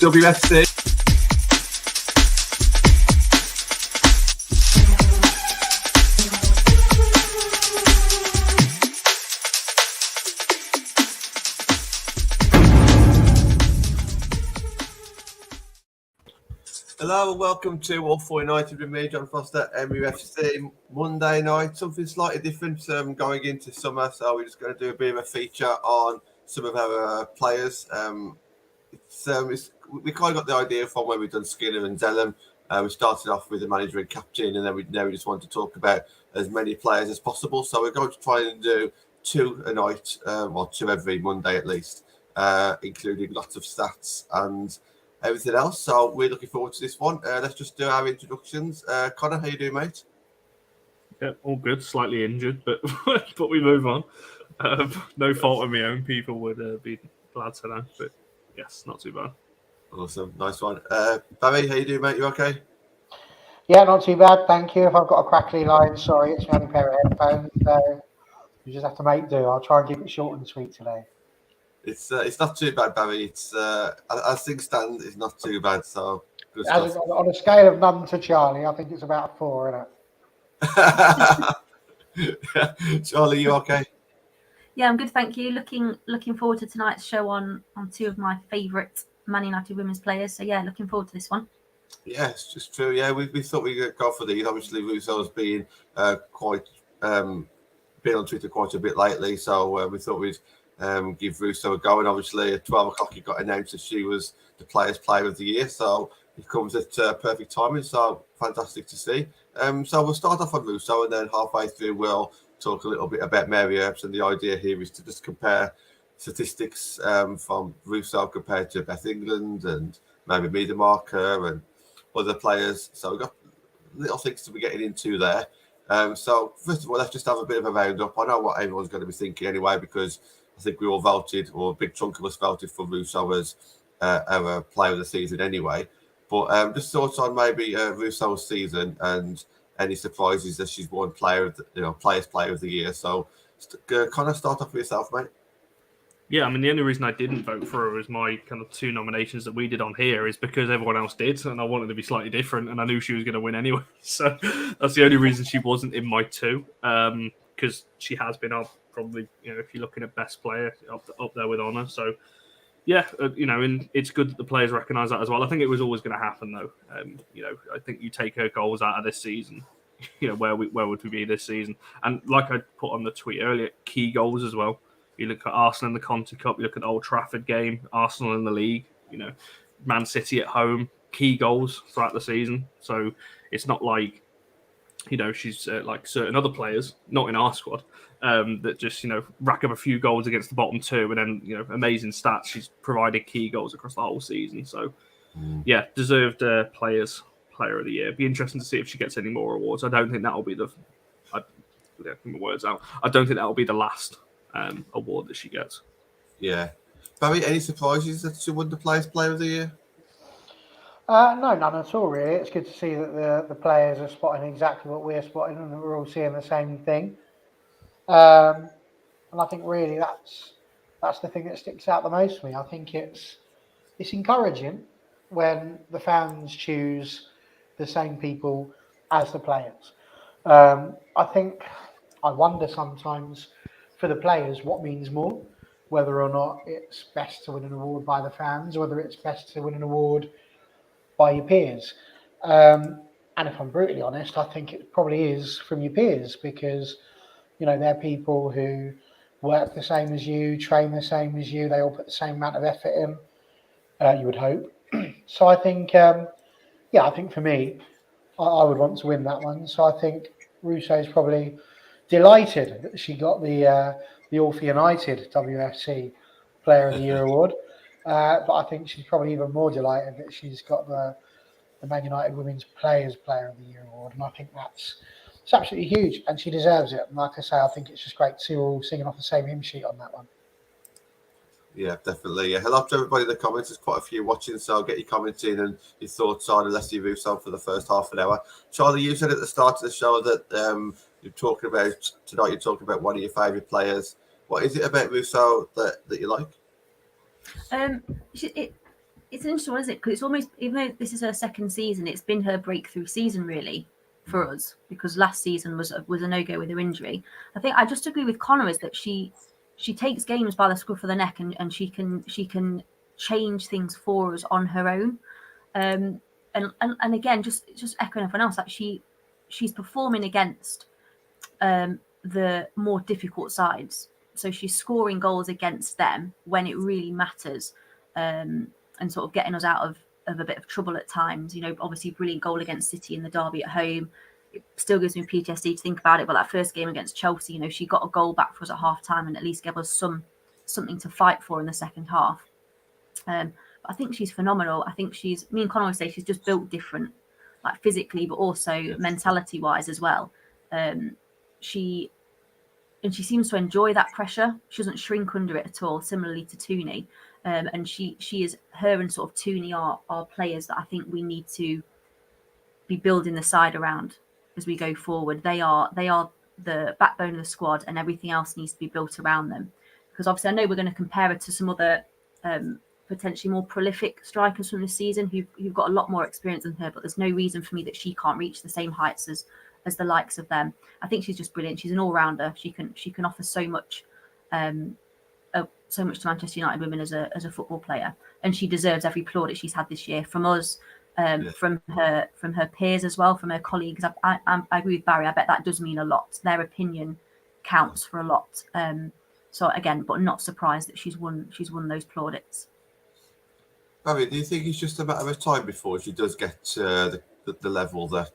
WFC. Hello and welcome to All For United with me, John Foster, MUFC. Monday night, something slightly different going into summer, so we're just going to do a bit of a feature on some of our players. We kind of got the idea from when we've done Skinner and Zellum. We started off with the manager and captain, and then we just want to talk about as many players as possible. So we're going to try and do two a night, well, two every Monday at least, including lots of stats and everything else. So we're looking forward to this one. Let's just do our introductions. Connor, how you doing, mate? Yeah, all good. Slightly injured, but but we move on. No fault of my own. People would be glad to know, but yes, not too bad. Awesome, nice one. Barry, how you doing, mate? You okay? Yeah, not too bad, thank you. If I've got a crackly line, sorry, it's my only pair of headphones, so you just have to make do. I'll try and keep it short and sweet today. It's not too bad, Barry. It's as things stand, it's not too bad. So good stuff. On a scale of none to Charlie, I think it's about a 4, isn't it? Charlie, you okay? Yeah, I'm good, thank you. Looking forward to tonight's show on two of my favourite Man United women's players. So yeah, looking forward to this one. Yeah, it's just true. Yeah, we thought we'd go for these. Obviously, Russo's been quite been on Twitter quite a bit lately, so we thought we'd give Russo a go. And obviously, at 12 o'clock, it got announced that she was the Players' Player of the Year. So it comes at perfect timing. So fantastic to see. So we'll start off on Russo, and then halfway through, we'll talk a little bit about Mary Earps. And the idea here is to just compare statistics from Russo compared to Beth England and maybe Miedemacher and other players. So we've got little things to be getting into there. So first of all, let's just have a bit of a roundup. I know what everyone's going to be thinking anyway, because I think we all voted, or a big chunk of us voted for Russo as our player of the season anyway. But just thoughts on maybe Russo's season and any surprises that she's won Players Player of the Year. So kind of start off with yourself, mate. Yeah, I mean, the only reason I didn't vote for her as my kind of two nominations that we did on here is because everyone else did, and I wanted to be slightly different, and I knew she was going to win anyway. So that's the only reason she wasn't in my two, because she has been up probably, if you're looking at best player, up there with honour. So yeah, and it's good that the players recognise that as well. I think it was always going to happen, though. I think you take her goals out of this season, where would we be this season? And like I put on the tweet earlier, key goals as well. You look at Arsenal in the Conti Cup, you look at the Old Trafford game, Arsenal in the league, Man City at home, key goals throughout the season. So it's not like, she's like certain other players, not in our squad, that just, rack up a few goals against the bottom two and then, amazing stats. She's provided key goals across the whole season. So, yeah, deserved Player of the Year. Be interesting to see if she gets any more awards. I don't think that'll be I don't think that'll be the last award that she gets. Yeah. Barry, any surprises that she won the Players' Player of the Year? No, none at all, really. It's good to see that the players are spotting exactly what we're spotting and that we're all seeing the same thing. And I think really that's the thing that sticks out the most to me. I think it's encouraging when the fans choose the same people as the players. I wonder sometimes for the players what means more, whether or not it's best to win an award by the fans, whether it's best to win an award by your peers. And if I'm brutally honest, I think it probably is from your peers, because they're people who work the same as you, train the same as you, they all put the same amount of effort in, you would hope. So I think I think for me, I would want to win that one. So I think Russo's probably delighted that she got the All For United WFC Player of the Year award. But I think she's probably even more delighted that she's got the Man United Women's Players Player of the Year award. And I think it's absolutely huge, and she deserves it. And like I say, I think it's just great to see her all singing off the same hymn sheet on that one. Yeah, definitely. Yeah. Hello to everybody in the comments. There's quite a few watching, so I'll get your comments in and your thoughts on Alessia Russo for the first half an hour. Charlie, you said at the start of the show that you're talking about one of your favourite players. What is it about Russo that you like? it's interesting, isn't it? Because it's almost, even though this is her second season, it's been her breakthrough season really for us, because last season was a no-go with her injury. I think I just agree with Connor, is that she takes games by the scruff of the neck, and she can change things for us on her own. And again, just echoing everyone else, like she's performing against the more difficult sides. So she's scoring goals against them when it really matters, and sort of getting us out of a bit of trouble at times. You know, obviously brilliant goal against City in the derby at home. It still gives me PTSD to think about it, but that first game against Chelsea, you know, she got a goal back for us at half time and at least gave us something to fight for in the second half. But I think she's phenomenal. I think me and Connor always say she's just built different, like physically, but also mentality wise as well. She seems to enjoy that pressure. She doesn't shrink under it at all, similarly to Tooney. And she is, her and sort of Tooney are players that I think we need to be building the side around as we go forward. They are the backbone of the squad, and everything else needs to be built around them. Because obviously, I know we're going to compare her to some other potentially more prolific strikers from this season who've got a lot more experience than her, but there's no reason for me that she can't reach the same heights as the likes of them. I think she's just brilliant. She's an all-rounder. She can offer so much to Manchester United women as a football player, and she deserves every plaudit she's had this year from us, from her peers as well, from her colleagues. I agree with Barry. I bet that does mean a lot. Their opinion counts for a lot. So again, but not surprised that she's won those plaudits. Barry, do you think it's just a matter of time before she does get the level that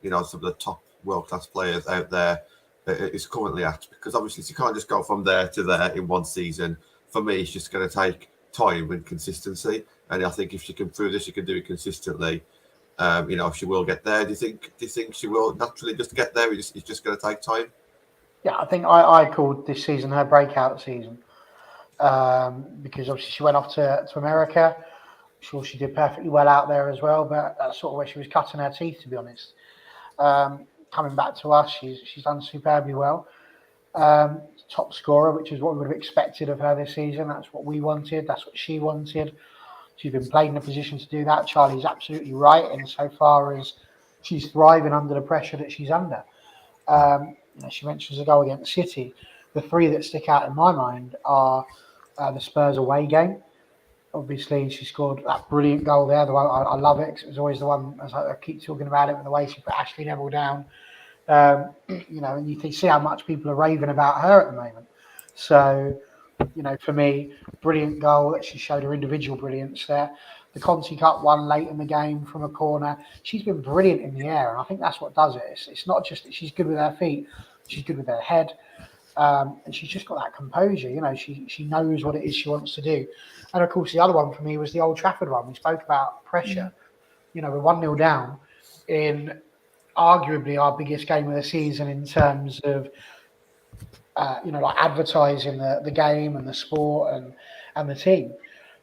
you know, some of the top world-class players out there is currently at? Because obviously she can't just go from there to there in one season. For me, it's just going to take time and consistency, and I think if she can prove this, she can do it consistently. You know, she will get there. Do you think she will naturally just get there? It's just going to take time. Yeah, I think I called this season her breakout season, because obviously she went off to America. I'm sure she did perfectly well out there as well, but that's sort of where she was cutting her teeth, to be honest. Coming back to us, she's done superbly well. Top scorer, which is what we would have expected of her this season. That's what we wanted. That's what she wanted. She's been played in a position to do that. Charlie's absolutely right insofar as she's thriving under the pressure that she's under. You know, she mentions a goal against City. The three that stick out in my mind are the Spurs away game. Obviously, she scored that brilliant goal there. The one I love it, because it was always the one, as I keep talking about it, with the way she put Ashley Neville down. You know, and you can see how much people are raving about her at the moment. So, you know, for me, brilliant goal that she showed her individual brilliance there. The Conti Cup one late in the game from a corner. She's been brilliant in the air, and I think that's what does it. It's not just that she's good with her feet; she's good with her head, and she's just got that composure. You know, she knows what it is she wants to do. And of course, the other one for me was the Old Trafford one. We spoke about pressure. You know, we're 1-0 down in arguably our biggest game of the season in terms of you know, like advertising the game and the sport and the team.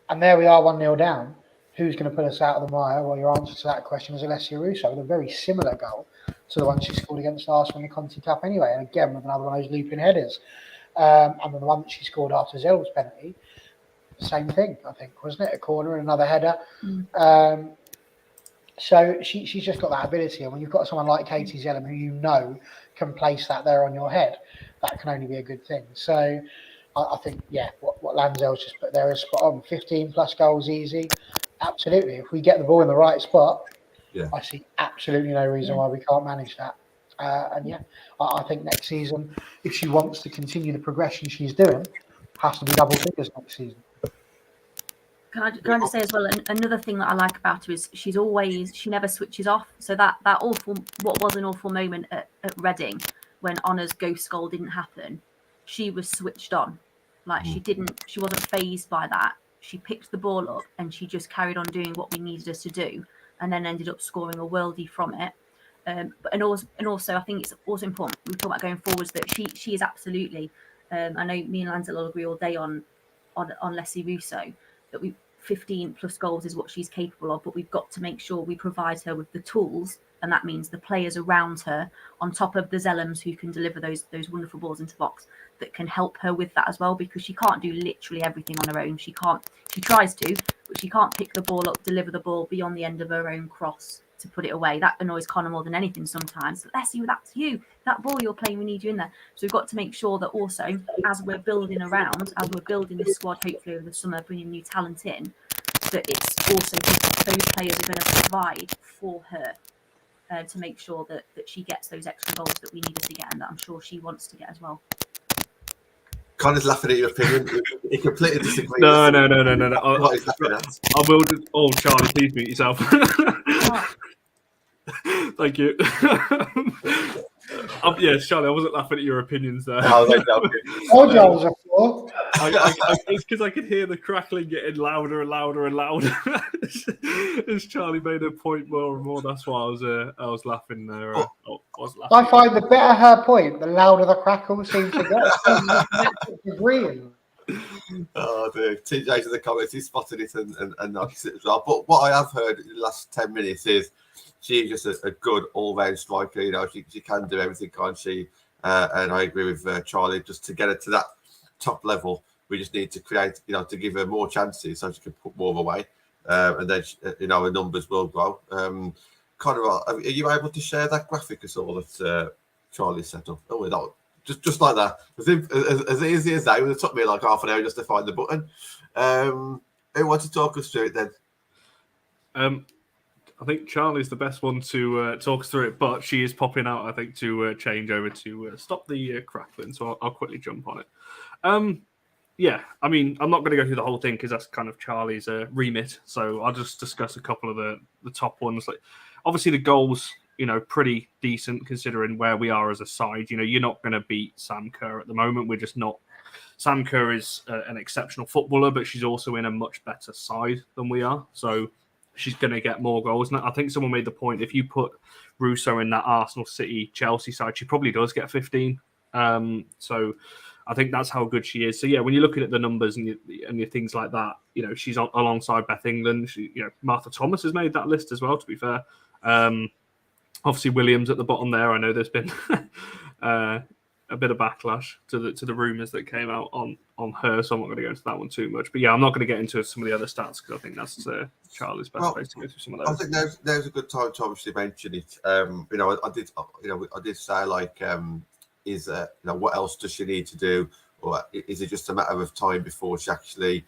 And there we are, 1-0 down. Who's going to put us out of the mire? Well, your answer to that question is Alessia Russo, with a very similar goal to the one she scored against Arsenal in the Conti Cup anyway. And again, with another one of those looping headers. And then the one that she scored after Zell's penalty, same thing, I think, wasn't it? A corner and another header. So she's just got that ability. And when you've got someone like Katie Zellum, who you know can place that there on your head, that can only be a good thing. So I think, yeah, what Lanzel's just put there is spot on. 15 plus goals easy. Absolutely. If we get the ball in the right spot, I see absolutely no reason why we can't manage that. And yeah, I think next season, if she wants to continue the progression she's doing, has to be double figures next season. Can I just say as well, another thing that I like about her is she never switches off. So that what was an awful moment at Reading when Honor's ghost goal didn't happen, she was switched on. Like she wasn't fazed by that. She picked the ball up and she just carried on doing what we needed us to do, and then ended up scoring a worldie from it. And also, I think it's also important we talk about going forwards that she is absolutely. I know me and Lanza will agree all day on Lessi Russo that 15 plus goals is what she's capable of, but we've got to make sure we provide her with the tools and that means the players around her, on top of the Zellums who can deliver those wonderful balls into box, that can help her with that as well, because she can't do literally everything on her own. She tries to, but she can't pick the ball up, deliver the ball beyond the end of her own cross to put it away. That annoys Connor more than anything sometimes. Lessi, that's you. That ball you're playing, we need you in there. So we've got to make sure that also, as we're building this squad, hopefully over the summer, bringing new talent in, that it's also those players are going to provide for her to make sure that she gets those extra goals that we need her to get, and that I'm sure she wants to get as well. Connor's laughing at your opinion. He completely disagrees. No. What he's laughing at. I will. Oh, Charlie, please mute yourself. Thank you. Yes, Charlie, I wasn't laughing at your opinions there. No, they're joking. Told you I was a four. It's because I could hear the crackling getting louder and louder and louder as Charlie made a point more and more. That's why I was laughing there. I was laughing. I find the better her point, the louder the crackle seems to get. Agreeing. Oh, dear. TJ's in the comments, he spotted it and noticed it as well. But what I have heard in the last 10 minutes is she's just a good all-round striker. You know, she can do everything, can't she? And I agree with Charlie. Just to get her to that top level, we just need to create, you know, to give her more chances so she can put more away. And then, you know, her numbers will grow. Connor, are you able to share that graphic at all that Charlie set up? Oh, no. Just like that. As easy as that. It would have took me like half an hour just to find the button. Who wants to talk us through it then? I think Charlie's the best one to talk us through it, but she is popping out, I think, to change over to stop the crackling. So I'll quickly jump on it. Yeah, I mean, I'm not going to go through the whole thing because that's kind of Charlie's remit. So I'll just discuss a couple of the top ones. Like, obviously, the goals, you know, pretty decent considering where we are as a side. You know, you're not going to beat Sam Kerr at the moment. We're just not. Sam Kerr is an exceptional footballer, but she's also in a much better side than we are. So she's going to get more goals. And I think someone made the point, if you put Russo in that Arsenal, City, Chelsea side, she probably does get 15. So I think that's how good she is. So, yeah, when you're looking at the numbers and your things like that, you know, she's alongside Beth England. Martha Thomas has made that list as well, to be fair. Obviously, Williams at the bottom there. I know there's been a bit of backlash to the rumours that came out on her, so I'm not going to go into that one too much. But yeah, I'm not going to get into some of the other stats because I think that's Charlie's best place to go through some of those. I think there's a good time to obviously mention it. You know, I did say like, you know, what else does she need to do, or is it just a matter of time before she actually,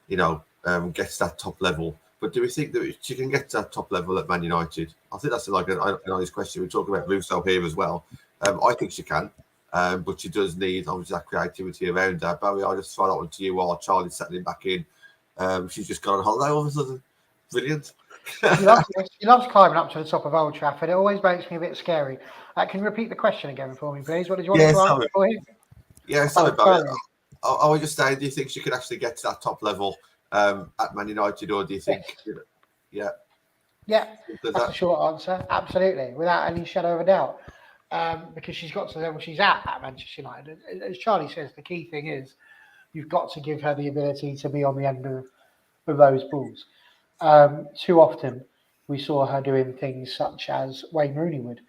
you know, gets that top level? But do we think that she can get to that top level at Man United? I think that's like an honest question. We're talking about Russo here as well. I think she can, but she does need obviously that creativity around her. Barry, I'll just throw that one to you while Charlie's settling back in. She's just gone on holiday all of a sudden. Brilliant. She loves climbing up to the top of Old Trafford. It always makes me a bit scary. Can you repeat the question again for me, please? What did you want to ask for here? Yeah, sorry, Barry. I was just saying, do you think she could actually get to that top level at Man United, or do you think, Yeah, that's a short answer. Absolutely, without any shadow of a doubt. Because she's got to the level she's at Manchester United. As Charlie says, the key thing is you've got to give her the ability to be on the end of those balls. Too often we saw her doing things such as Wayne Rooney would,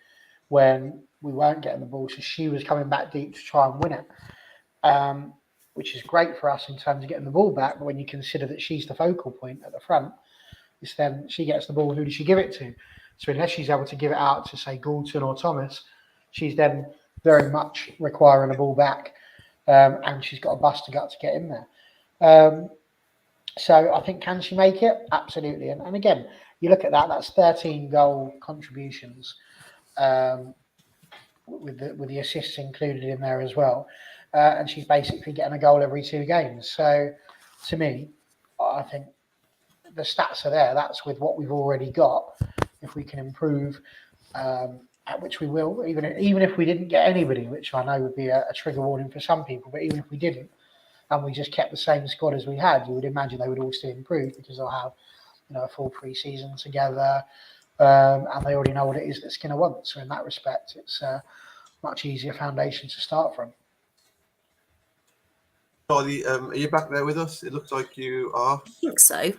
when we weren't getting the ball, so she was coming back deep to try and win it, which is great for us in terms of getting the ball back. But when you consider that she's the focal point at the front, it's then she gets the ball, who does she give it to? So unless she's able to give it out to, say, Goulton or Thomas, she's then very much requiring a ball back, and she's got a bust to gut to get in there. So I think, can she make it? Absolutely. And again, you look at that's 13 goal contributions, with the assists included in there as well. And she's basically getting a goal every 2 games. So to me, I think the stats are there. That's with what we've already got. If we can improve, at which we will, even if we didn't get anybody, which I know would be a trigger warning for some people, but even if we didn't, and we just kept the same squad as we had, you would imagine they would all still improve because they'll have, you know, a full pre-season together, and they already know what it is that Skinner wants. So in that respect, it's a much easier foundation to start from. Charlie, are you back there with us? It looks like you are. I think so.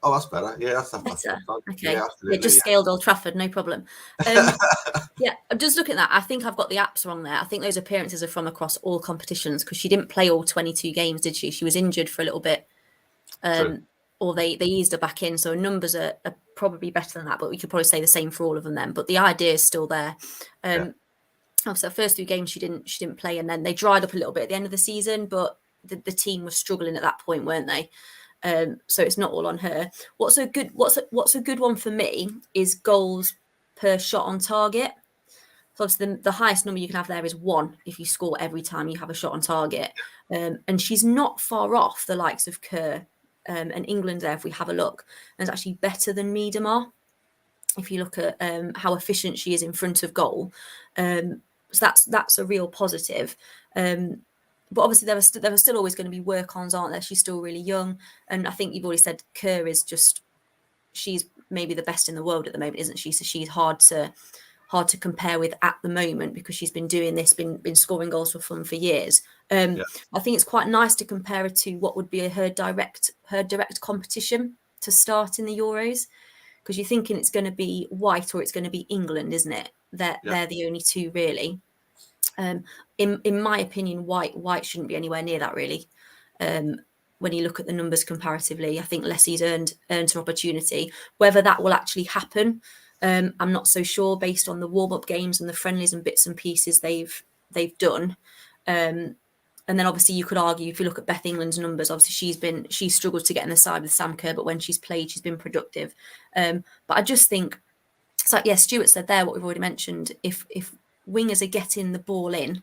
Oh, that's better. Yeah, that's Better. Okay. Yeah, absolutely. Just scaled Old Trafford, no problem. Yeah, I'm just looking at that. I think I've got the apps wrong there. I think those appearances are from across all competitions because she didn't play all 22 games, did she? She was injured for a little bit. Or they eased her back in. So her numbers are probably better than that, but we could probably say the same for all of them then. But the idea is still there. Obviously, the first 2 games she didn't play, and then they dried up a little bit at the end of the season, but the team was struggling at that point, weren't they? So it's not all on her. What's a good one for me is goals per shot on target. So obviously the highest number you can have there is 1 if you score every time you have a shot on target. And she's not far off the likes of Kerr and England there if we have a look. And it's actually better than Miedemar if you look at how efficient she is in front of goal. So that's a real positive. But obviously there are still always going to be work-ons, aren't there? She's still really young. And I think you've already said Kerr is she's maybe the best in the world at the moment, isn't she? So she's hard to compare with at the moment because she's been doing this, been scoring goals for fun for years. I think it's quite nice to compare her to what would be her direct competition to start in the Euros, because you're thinking it's going to be White or it's going to be England, isn't it? They're the only 2 really. In my opinion, White shouldn't be anywhere near that really. When you look at the numbers comparatively, I think Lessi's earned an opportunity. Whether that will actually happen, I'm not so sure based on the warm-up games and the friendlies and bits and pieces they've done. And then obviously you could argue, if you look at Beth England's numbers, obviously she's struggled to get in the side with Sam Kerr, but when she's played, she's been productive. But I just think, it's like, Stuart said there, what we've already mentioned, if wingers are getting the ball in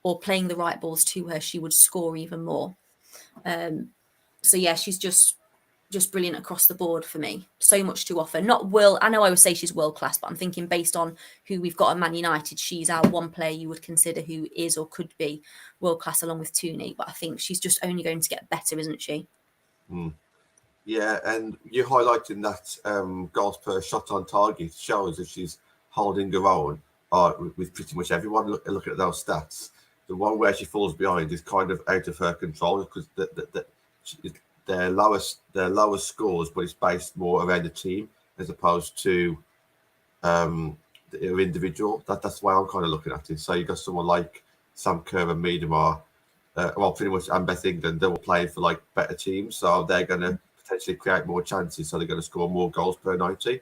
or playing the right balls to her, she would score even more. So yeah, she's just brilliant across the board for me. So much to offer. I know I would say she's world class, but I'm thinking based on who we've got at Man United, she's our one player you would consider who is or could be world class along with Tooney. But I think she's just only going to get better, isn't she? Yeah, and you're highlighting that goals per shot on target shows that she's holding her own with pretty much everyone. Look at those stats. The one where she falls behind is kind of out of her control because their lowest scores, but it's based more around the team as opposed to her individual. That's the way I'm kind of looking at it. So you got someone like Sam Kerr and Miedemar, pretty much, and Beth England. They were playing for like better teams, so they're going to potentially create more chances. So they're going to score more goals per 90.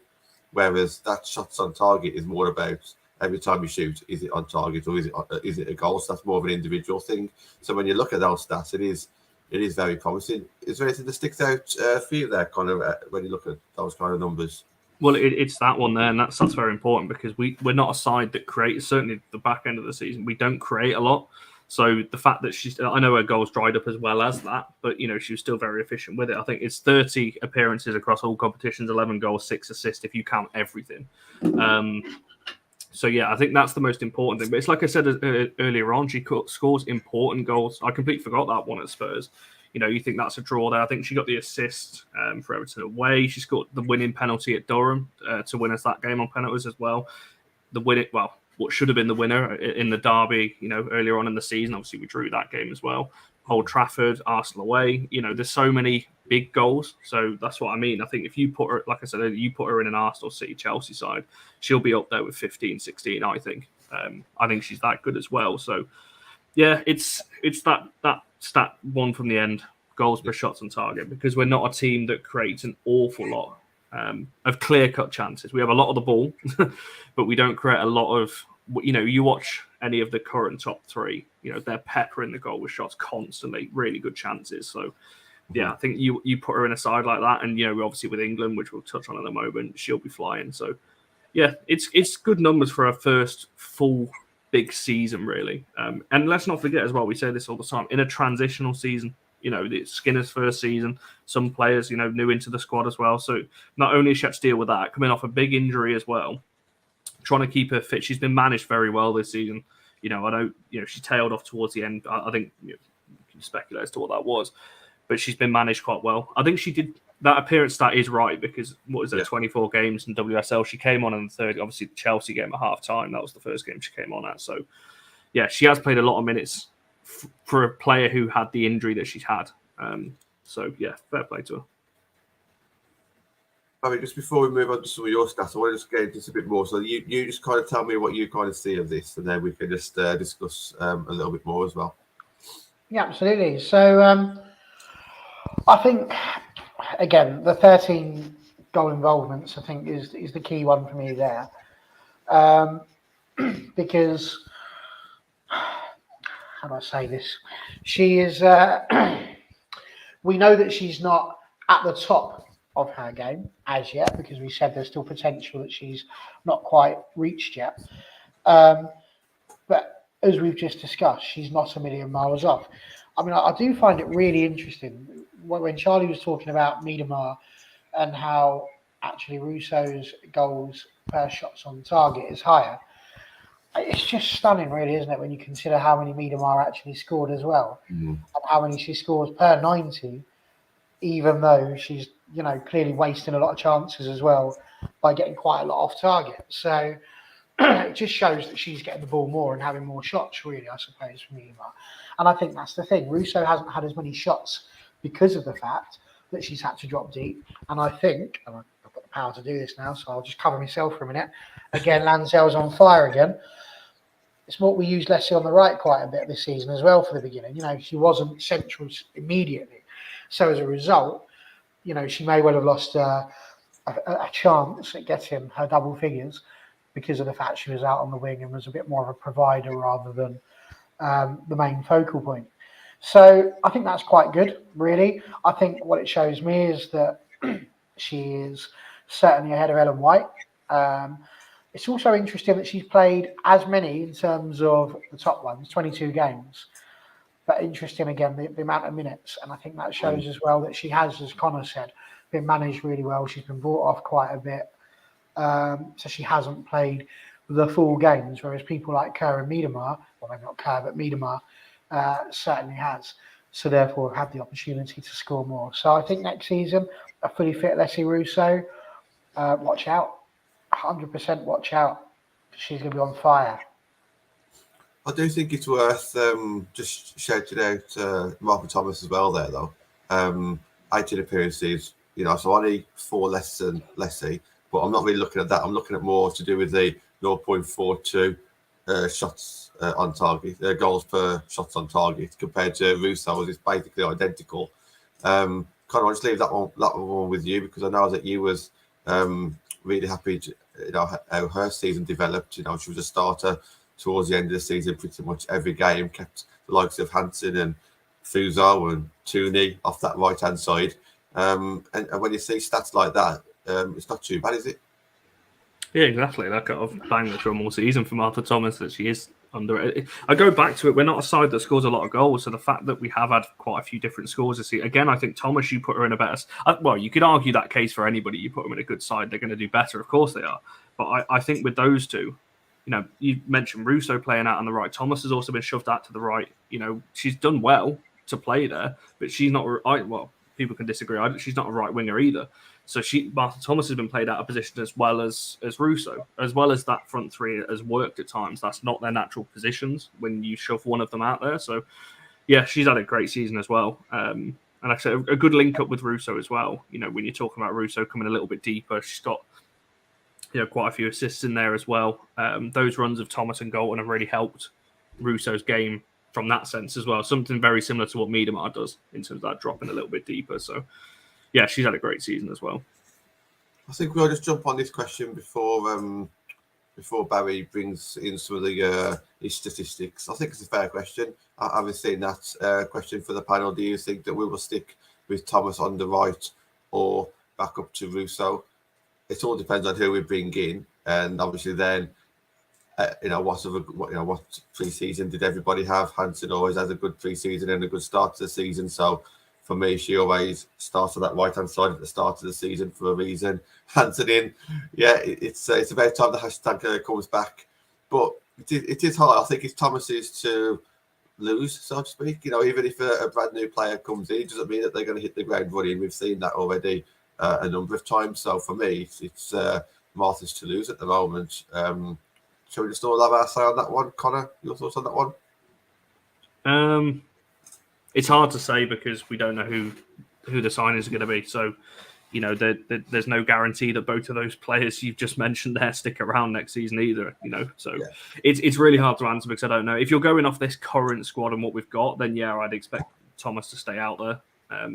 Whereas that shots on target is more about every time you shoot, is it on target or is it a goal? So that's more of an individual thing. So when you look at those stats, it is very promising. Is there anything that sticks out for you there, kind of, when you look at those kind of numbers? Well, it's that one there, and that's very important because we're not a side that creates. Certainly, the back end of the season, we don't create a lot. So the fact that I know her goals dried up as well as that, but she was still very efficient with it. I think it's 30 appearances across all competitions, 11 goals, 6 assists if you count everything. So yeah, I think that's the most important thing. But it's like I said earlier on, she scores important goals. I completely forgot that one at Spurs. You think that's a draw there. I think she got the assist for Everton away. She scored the winning penalty at Durham to win us that game on penalties as well. What should have been the winner in the derby, earlier on in the season. Obviously, we drew that game as well. Old Trafford, Arsenal away. There's so many big goals. So that's what I mean. I think if you put her, like I said, you put her in an Arsenal, City, Chelsea side, she'll be up there with 15, 16, I think. I think she's that good as well. So, yeah, it's that stat one from the end, goals per shots on target, because we're not a team that creates an awful lot of clear-cut chances. We have a lot of the ball, but we don't create a lot of, you watch any of the current top 3, they're peppering the goal with shots constantly, really good chances. So, yeah, I think you put her in a side like that, and, obviously with England, which we'll touch on in a moment, she'll be flying. So, yeah, it's good numbers for her first full big season, really. And let's not forget as well, we say this all the time, in a transitional season, it's Skinner's first season, some players, new into the squad as well. So not only she had to deal with that, coming off a big injury as well, trying to keep her fit. She's been managed very well this season. I know, she tailed off towards the end. I think you can speculate as to what that was, but she's been managed quite well. I think she did. That appearance stat is right because, 24 games in WSL. She came on in the third, obviously the Chelsea game at half time. That was the first game she came on at. So, yeah, she has played a lot of minutes for a player who had the injury that she's had. So, yeah, fair play to her. I mean, just before we move on to some of your stats, I want to just get into this a bit more. So you just kind of tell me what you kind of see of this, and then we can just discuss a little bit more as well. Yeah, absolutely. So I think, again, the 13 goal involvements, I think, is the key one for me there. Because, how do I say this? She is, we know that she's not at the top of her game as yet, because we said there's still potential that she's not quite reached yet. But as we've just discussed, she's not a million miles off. I mean, I do find it really interesting when Charlie was talking about Miedemar and how actually Russo's goals per shots on target is higher. It's just stunning, really, isn't it, when you consider how many Miedemar actually scored as well, and how many she scores per 90, even though she's, clearly wasting a lot of chances as well by getting quite a lot off target. So it just shows that she's getting the ball more and having more shots, really, I suppose, from Miedemar. And I think that's the thing. Russo hasn't had as many shots because of the fact that she's had to drop deep. And I think, and I've got the power to do this now, so I'll just cover myself for a minute. Again, Lansell's on fire again. It's what we used Lessi on the right quite a bit this season as well for the beginning. She wasn't central immediately. So as a result, she may well have lost a chance at getting her double figures because of the fact she was out on the wing and was a bit more of a provider rather than the main focal point. So I think that's quite good, really. I think what it shows me is that she is certainly ahead of Ellen White. It's also interesting that she's played as many in terms of the top ones, 22 games. But interesting, again, the amount of minutes. And I think that shows as well that she has, as Connor said, been managed really well. She's been brought off quite a bit. So she hasn't played the full games, whereas people like Kerr and Miedemar, well, maybe not Kerr, but Miedemar certainly has. So therefore had the opportunity to score more. So I think next season, a fully fit Alessia Russo, watch out. 100% watch out. She's going to be on fire. I do think it's worth just shouting out Martha Thomas as well there, though. 18 appearances, so only 4 less than Lessi, but I'm not really looking at that. I'm looking at more to do with the 0.42 shots on target, goals per shots on target compared to Russo. It's basically identical. Kind of just leave that one with you, because I know that you was really happy to, how her season developed. She was a starter towards the end of the season, pretty much every game, kept the likes of Hansen and Fuso and Tooney off that right-hand side. And when you see stats like that, it's not too bad, is it? Yeah, exactly. Like I've banged the drum all season for Martha Thomas that she is under it. I go back to it. We're not a side that scores a lot of goals, so the fact that we have had quite a few different scores this season. Again, I think Thomas, you put her in a better. Well, you could argue that case for anybody. You put them in a good side, they're going to do better. Of course they are. But I think with those two, you mentioned Russo playing out on the right. Thomas has also been shoved out to the right. She's done well to play there, but she's not. Well, people can disagree. She's not a right winger either. So Martha Thomas has been played out of position as well as Russo, as well as that front three has worked at times. That's not their natural positions when you shove one of them out there. So, yeah, she's had a great season as well. And like I said, a good link up with Russo as well. When you're talking about Russo coming a little bit deeper, she's got quite a few assists in there as well. Those runs of Thomas and Galton have really helped Russo's game from that sense as well. Something very similar to what Miedemar does in terms of that dropping a little bit deeper. So, yeah, she's had a great season as well. I think we'll just jump on this question before Barry brings in some of his statistics. I think it's a fair question. I haven't seen that question for the panel. Do you think that we will stick with Thomas on the right or back up to Russo? It all depends on who we bring in, and obviously then, what pre-season did everybody have? Hansen always has a good pre-season and a good start to the season. So for me, she always starts on that right-hand side at the start of the season for a reason. Hansen in, it's about time the hashtag comes back. But it is hard. I think it's Thomas's to lose, so to speak. Even if a brand new player comes in, it doesn't mean that they're going to hit the ground running. We've seen that already a number of times. So for me, it's Martha's to lose at the moment. Shall we just all have our say on that one? Connor, your thoughts on that one? It's hard to say because we don't know who the signings are going to be. So, you know, there's no guarantee that both of those players you've just mentioned there stick around next season either, you know. So it's really hard to answer because I don't know. If you're going off this current squad and what we've got, then yeah, I'd expect Thomas to stay out there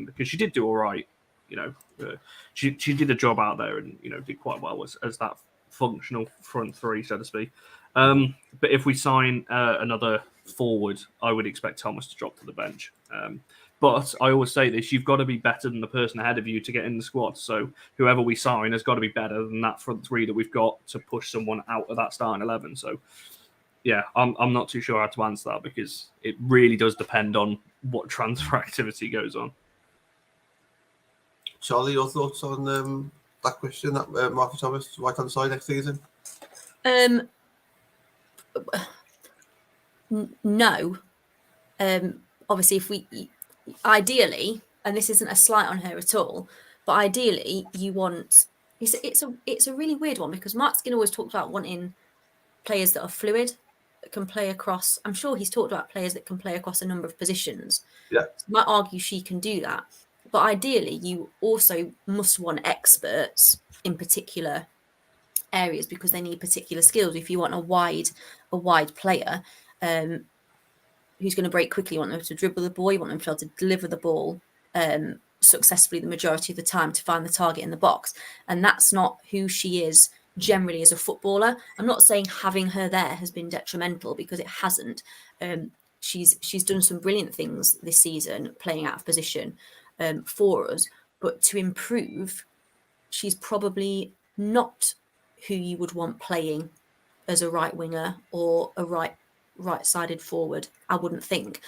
because she did do all right, you know. She did a job out there and, you know, did quite well as that functional front three, so to speak. But if we sign another forward, I would expect Thomas to drop to the bench. But I always say this, you've got to be better than the person ahead of you to get in the squad. So whoever we sign has got to be better than that front three that we've got to push someone out of that starting 11. So, yeah, I'm not too sure how to answer that because it really does depend on what transfer activity goes on. Charlie, your thoughts on that question, that Martha Thomas right-hand side next season? No. Obviously, if we... Ideally, and this isn't a slight on her at all, but ideally you want it's a really weird one because Mark Skinner always talked about wanting players that are fluid, that can play across. I'm sure he's talked about players that can play across a number of positions. Yeah. So you might argue she can do that. But ideally you also must want experts in particular areas because they need particular skills. If you want a wide player, who's going to break quickly, you want them to dribble the ball, you want them to be able to deliver the ball successfully the majority of the time to find the target in the box. And that's not who she is generally as a footballer. I'm not saying having her there has been detrimental because it hasn't. She's done some brilliant things this season playing out of position for us. But to improve, she's probably not who you would want playing as a right winger or a right-sided forward, I wouldn't think.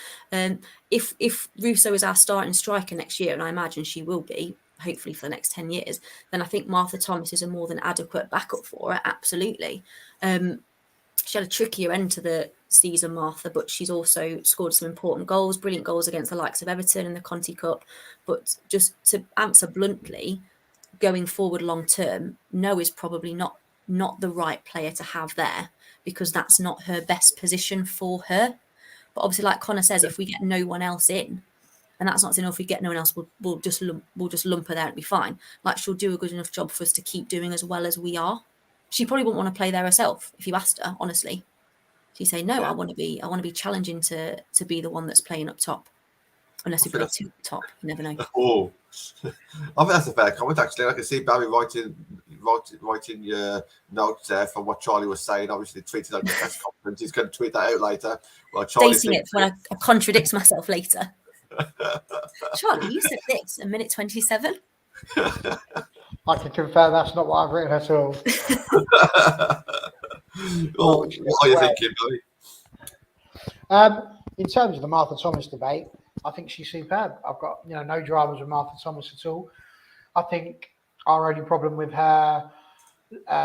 If Russo is our starting striker next year, and I imagine she will be, hopefully for the next 10 years, then I think Martha Thomas is a more than adequate backup for her, absolutely. She had a trickier end to the season, Martha, but she's also scored some important goals, brilliant goals against the likes of Everton in the Conti Cup. But just to answer bluntly, going forward long term, no is probably not the right player to have there, because that's not her best position for her. But obviously, like Connor says, if we get no one else in, and that's not enough, if we get no one else, we'll just lump her there and be fine. Like, she'll do a good enough job for us to keep doing as well as we are. She probably wouldn't want to play there herself if you asked her, honestly. She'd say, no, I want to be challenging to be the one that's playing up top. Unless we play two up top, you never know. Oh, I think that's a fair comment, actually. I can see Barry writing your notes there from what Charlie was saying. Obviously, tweeted on the press conference. He's going to tweet that out later. Well, Stating it when I contradict myself later. Charlie, you said this a minute 27. I can confirm that's not what I've written at all. What are you thinking, Barry? In terms of the Martha Thomas debate, I think she's superb. I've got no dramas with Martha Thomas at all. I think our only problem with her,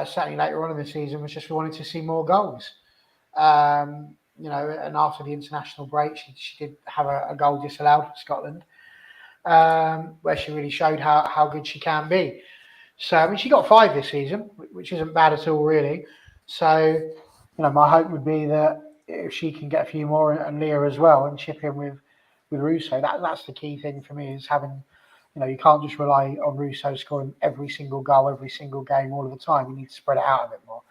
certainly later on in the season, was just we wanted to see more goals. And after the international break, she did have a goal disallowed for Scotland, where she really showed how good she can be. So, I mean, she got 5 this season, which isn't bad at all, really. So, my hope would be that if she can get a few more, and Leah as well, and chip in with Russo, that's the key thing for me, is having, you can't just rely on Russo scoring every single goal, every single game, all of the time. You need to spread it out a bit more.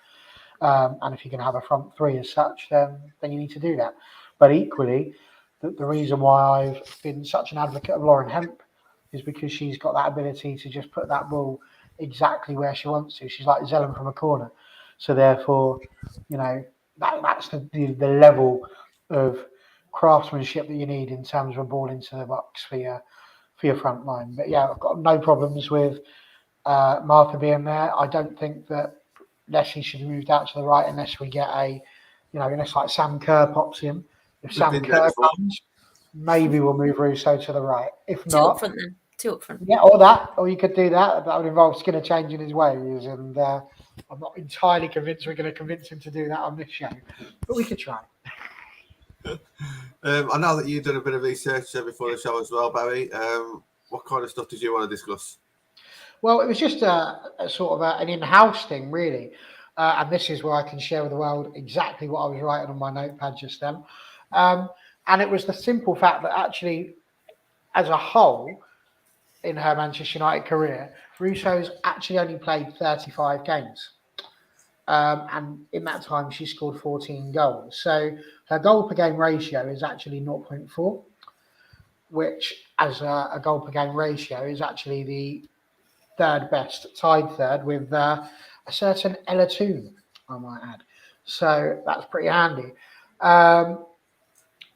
And if you can have a front three as such, then you need to do that. But equally, the reason why I've been such an advocate of Lauren Hemp is because she's got that ability to just put that ball exactly where she wants to. She's like Zelen from a corner. So therefore, that's the level of craftsmanship that you need in terms of a ball into the box for your front line. But yeah, I've got no problems with Martha being there. I don't think that Lessi should be moved out to the right unless we get unless like Sam Kerr pops in. If Sam Kerr comes, maybe we'll move Russo to the right. If not, two up front. Yeah, or you could do that. That would involve Skinner changing his ways, and I'm not entirely convinced we're going to convince him to do that on this show, but we could try. I know that you've done a bit of research before the show as well, Barry. What kind of stuff did you want to discuss? Well, it was just a sort of an in-house thing, really. And this is where I can share with the world exactly what I was writing on my notepad just then. And it was the simple fact that actually, as a whole, in her Manchester United career, Russo's actually only played 35 games. And in that time, she scored 14 goals. So her goal per game ratio is actually 0.4, which, as a goal per game ratio, is actually the third best, tied third with a certain Ella Toon, I might add. So that's pretty handy. The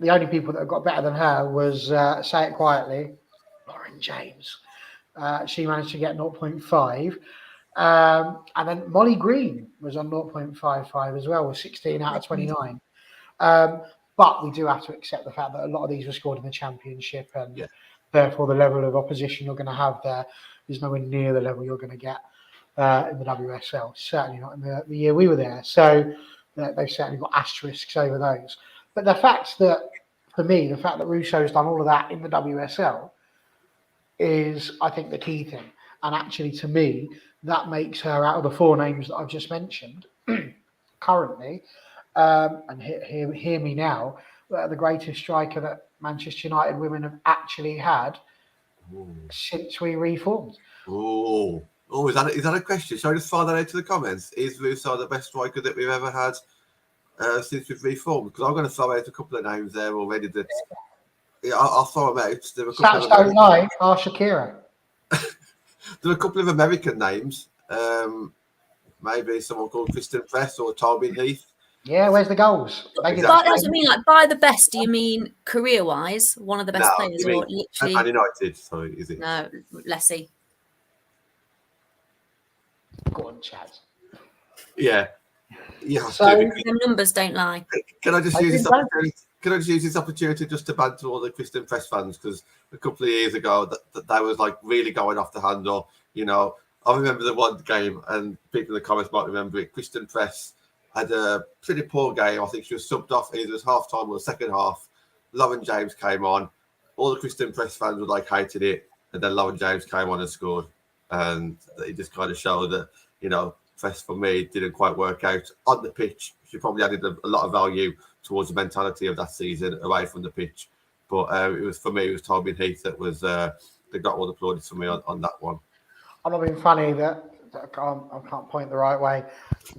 only people that have got better than her was, say it quietly, Lauren James. She managed to get 0.5. And then Molly Green was on 0.55 as well, with 16 out of 29. But we do have to accept the fact that a lot of these were scored in the Championship, and therefore the level of opposition you're going to have there is nowhere near the level you're going to get in the WSL. Certainly not in the year we were there. So they've certainly got asterisks over those. But the fact that, for me, the fact that Russo's done all of that in the WSL is, I think, the key thing. And actually, to me, that makes her, out of the four names that I've just mentioned, currently, and hear me now, the greatest striker that Manchester United women have actually had since we reformed. Is that a question? Shall I just fire that out to the comments? Is Russo the best striker that we've ever had since we've reformed? Because I'm going to throw out a couple of names there already. That I'll throw them out. There are a couple Stats don't lie. Are Shakira. There are a couple of American names. Maybe someone called Kristen Press or Tobin Heath. Yeah, where's the goals? But that's what I mean. Like, by the best, do you mean career-wise, one of the best players, or literally? Man United, sorry, is it? No, Lessi. Go on, Chaz. Yeah. So the numbers don't lie. Can I just use this opportunity? Can I just use this opportunity just to banter all the Kristen Press fans? Because a couple of years ago, that was like really going off the handle. You know, I remember the one game, and people in the comments might remember it. Kristen Press had a pretty poor game. I think she was subbed off either as half time or the second half. Lauren James came on. All the Kristen Press fans were like hating it, and then Lauren James came on and scored, and it just kind of showed that, you know, Press for me didn't quite work out on the pitch. She probably added a lot of value towards the mentality of that season away from the pitch. But it was, for me, it was Tobin Heath that was that got all the plaudits for me on that one. I'm not being funny that I can't point the right way.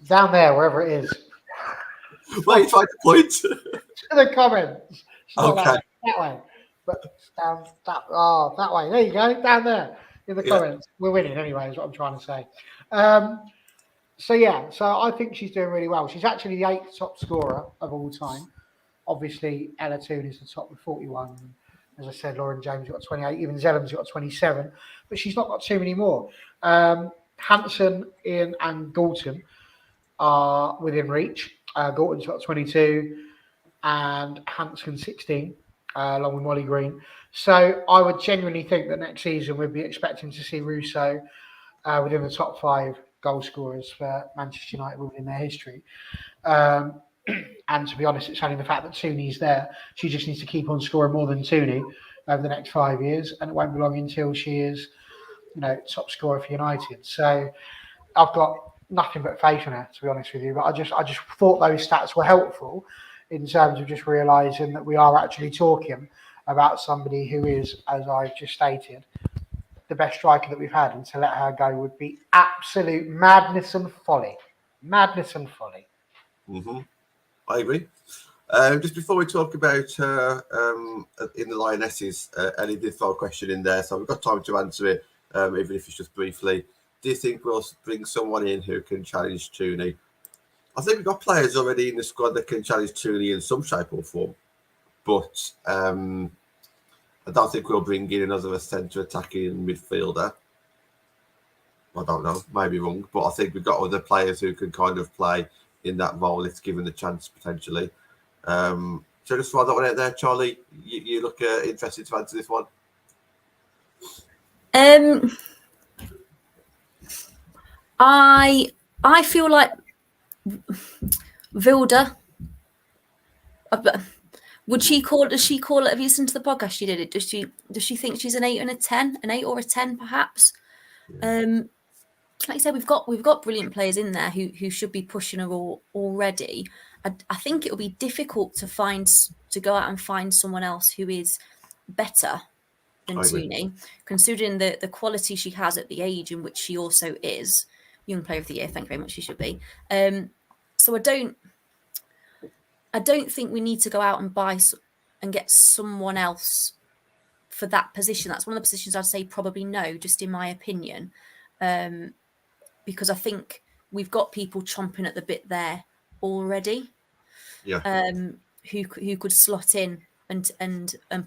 Down there, wherever it is. Where are you trying to point? To the comments. Okay. That way. But down that way. There you go. Down there in the comments. We're winning anyway, is what I'm trying to say. So I think she's doing really well. She's actually the 8th top scorer of all time. Obviously, Ella Toon is the top with 41. As I said, Lauren James got 28. Even Zellam's got 27. But she's not got too many more. Hansen, Ian, and Galton are within reach. Galton's got 22, and Hansen 16, along with Molly Green. So I would genuinely think that next season we'd be expecting to see Russo within the top 5 goal scorers for Manchester United within their history. And to be honest, it's only the fact that Tooney's there. She just needs to keep on scoring more than Tooney over the next 5 years, and it won't be long until she is, you know, top scorer for United. So I've got nothing but faith in her, to be honest with you. But I just thought those stats were helpful in terms of just realising that we are actually talking about somebody who is, as I've just stated, the best striker that we've had, and to let her go would be absolute madness and folly. Madness and folly. Mm-hmm. I agree. Just before we talk about her in the Lionesses, Ellie did throw a question in there, so we've got time to answer it, even if it's just briefly. Do you think we'll bring someone in who can challenge Tooney? I think we've got players already in the squad that can challenge Tooney in some shape or form, but I don't think we'll bring in another centre attacking midfielder. I don't know, maybe wrong, but I think we've got other players who can kind of play in that role if given the chance potentially. So just throw that one out there, Charlie. You look interested to answer this one. I feel like Vilda. Does she call it? Have you listened to the podcast she did it? Does she think she's an 8 and a 10, an 8 or a 10 perhaps? Like I said, we've got brilliant players in there who should be pushing her already. I think it will be difficult to go out and find someone else who is better than I agree. Tooney, considering the quality she has at the age in which she also is. Young Player of the Year, thank you very much, she should be. So I don't think we need to go out and buy and get someone else for that position. That's one of the positions I'd say probably no, just in my opinion. Because I think we've got people chomping at the bit there already. Yeah. Who could slot in and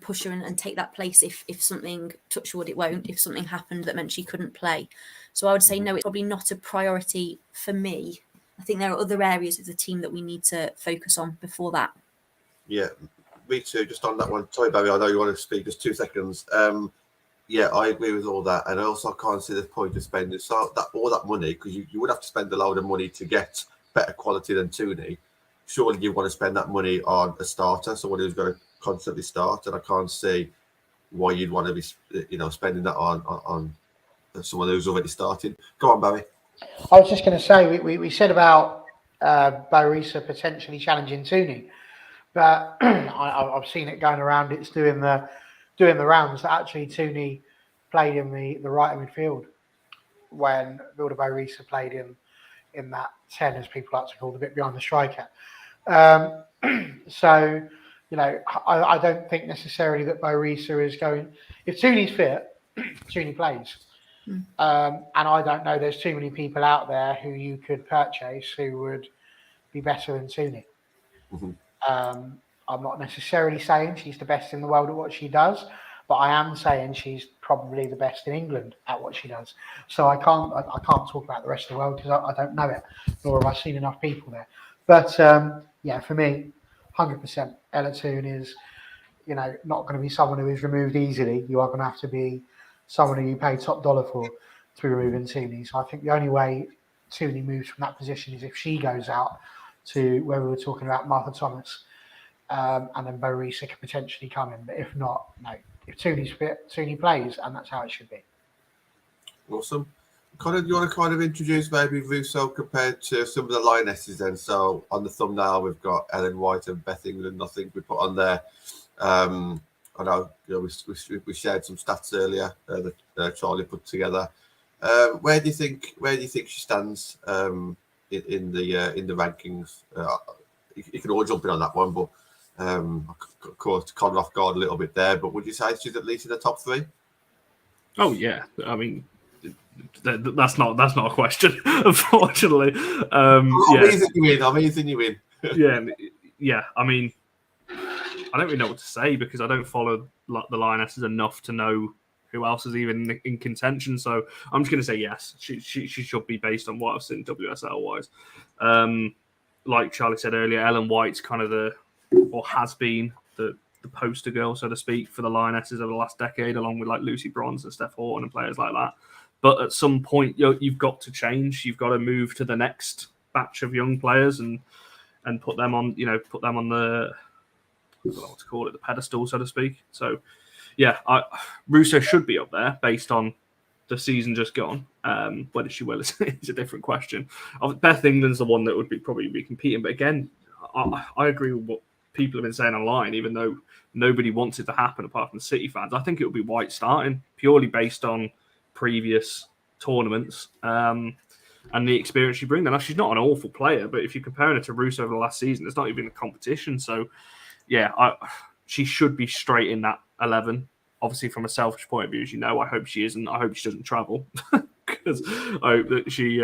push her and take that place if something, touch wood, it won't, if something happened that meant she couldn't play. So I would say no, it's probably not a priority for me. I think there are other areas of the team that we need to focus on before that. Yeah, me too. Just on that one. Sorry, Barry, I know you want to speak. Just 2 seconds. Yeah, I agree with all that, and I also can't see the point of spending all that money, because you would have to spend a load of money to get better quality than Tooney. Surely you want to spend that money on a starter, someone who's going to constantly start, and I can't see why you'd want to be, spending that on someone who's already started. Go on, Barry. I was just going to say, we said about Barisa potentially challenging Tooney, but I've seen it going around. It's doing the rounds that actually Tooney played in the right midfield when Vilda Barisa played in that 10, as people like to call, the bit behind the striker. So, I don't think necessarily that Barisa is going. If Tooney's fit, Tooney plays. And I don't know, there's too many people out there who you could purchase who would be better than Tooney. I'm not necessarily saying she's the best in the world at what she does, but I am saying she's probably the best in England at what she does. So I can't talk about the rest of the world because I don't know it, nor have I seen enough people there. But yeah, for me, 100%, Ella Toon is, not going to be someone who is removed easily. You are going to have to be someone who you pay top dollar for to be removing Tooney. So I think the only way Tooney moves from that position is if she goes out to where we were talking about Martha Thomas, and then Barisa could potentially come in. But if not, no. If Tooney's fit, Tooney plays, and that's how it should be. Awesome. Connor, do you want to introduce maybe Russo compared to some of the Lionesses then? So on the thumbnail, we've got Ellen White and Beth England. I think we put on there. I know, we shared some stats earlier that Charlie put together. Where do you think she stands in the rankings? You can all jump in on that one, but of course, Connor off guard a little bit there. But would you say she's at least in the top 3? Oh yeah, I mean, that's not a question, unfortunately. I'm easing you in. Yeah. I mean, I don't really know what to say because I don't follow the Lionesses enough to know who else is even in contention. So I'm just going to say yes. She should be based on what I've seen WSL wise. Like Charlie said earlier, Ellen White's kind of has been the poster girl, so to speak, for the Lionesses over the last decade, along with like Lucy Bronze and Steph Horton and players like that. But at some point, you've got to change. You've got to move to the next batch of young players and put them on the, I don't know what to call it, the pedestal, so to speak. So, yeah, Russo should be up there based on the season just gone. Whether she will is a different question. Beth England's the one that would probably be competing. But again, I agree with what people have been saying online, even though nobody wants it to happen apart from City fans. I think it would be White starting purely based on previous tournaments and the experience she brings. Now, she's not an awful player, but if you're comparing her to Russo over the last season, it's not even a competition. So, yeah, she should be straight in that 11. Obviously, from a selfish point of view, as you know, I hope she isn't. I hope she doesn't travel because I hope that she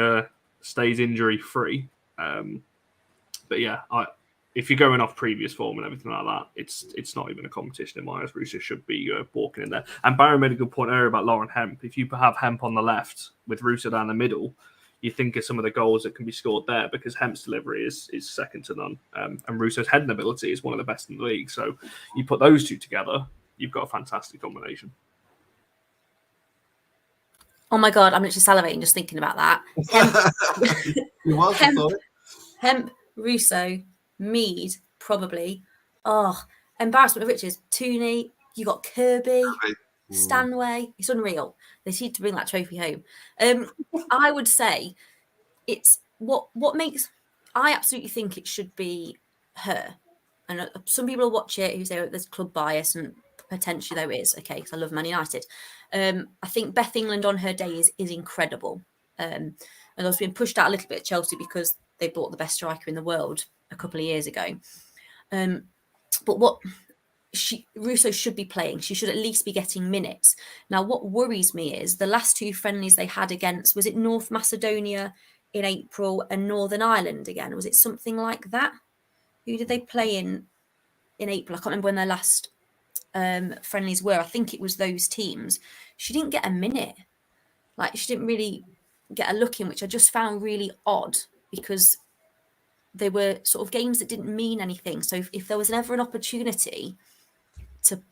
stays injury-free. But yeah, if you're going off previous form and everything like that, it's not even a competition in my eyes. Russo should be walking in there. And Barry made a good point earlier about Lauren Hemp. If you have Hemp on the left with Russo down the middle, you think of some of the goals that can be scored there because Hemp's delivery is second to none. And Russo's heading ability is one of the best in the league. So you put those two together, you've got a fantastic combination. Oh my God, I'm literally salivating just thinking about that. Hemp, Russo, Mead, probably. Oh, embarrassment of riches. Tooney, you got Kirby, Stanway. It's unreal. They seem to bring that trophy home. I would say it's what makes. I absolutely think it should be her. And some people will watch it who say there's club bias and potentially though is, okay, because I love Man United. I think Beth England on her day is incredible. And I was being pushed out a little bit at Chelsea because they bought the best striker in the world a couple of years ago. But what Russo should be playing, she should at least be getting minutes. Now, what worries me is the last 2 friendlies they had against, was it North Macedonia in April and Northern Ireland again? Was it something like that? Who did they play in April? I can't remember when their last friendlies were. I think it was those teams. She didn't get a minute. Like, she didn't really get a look in, which I just found really odd because they were sort of games that didn't mean anything. So if there was ever an opportunity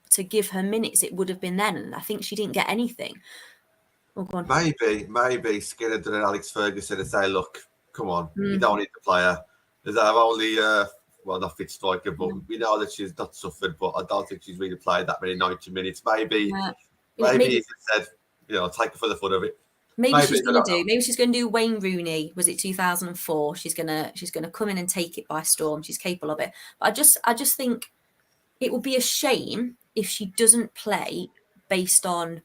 to give her minutes, it would have been then. And I think she didn't get anything. Oh, go on. Maybe Skinner did an Alex Ferguson and say, look, come on, you don't need the player. There's only, not fit striker, but we know that she's not suffered, but I don't think she's really played that many 90 minutes. Maybe he said, take her for the fun of it. Maybe she's going to do Wayne Rooney. Was it 2004? She's gonna come in and take it by storm. She's capable of it. But I just think it would be a shame if she doesn't play based on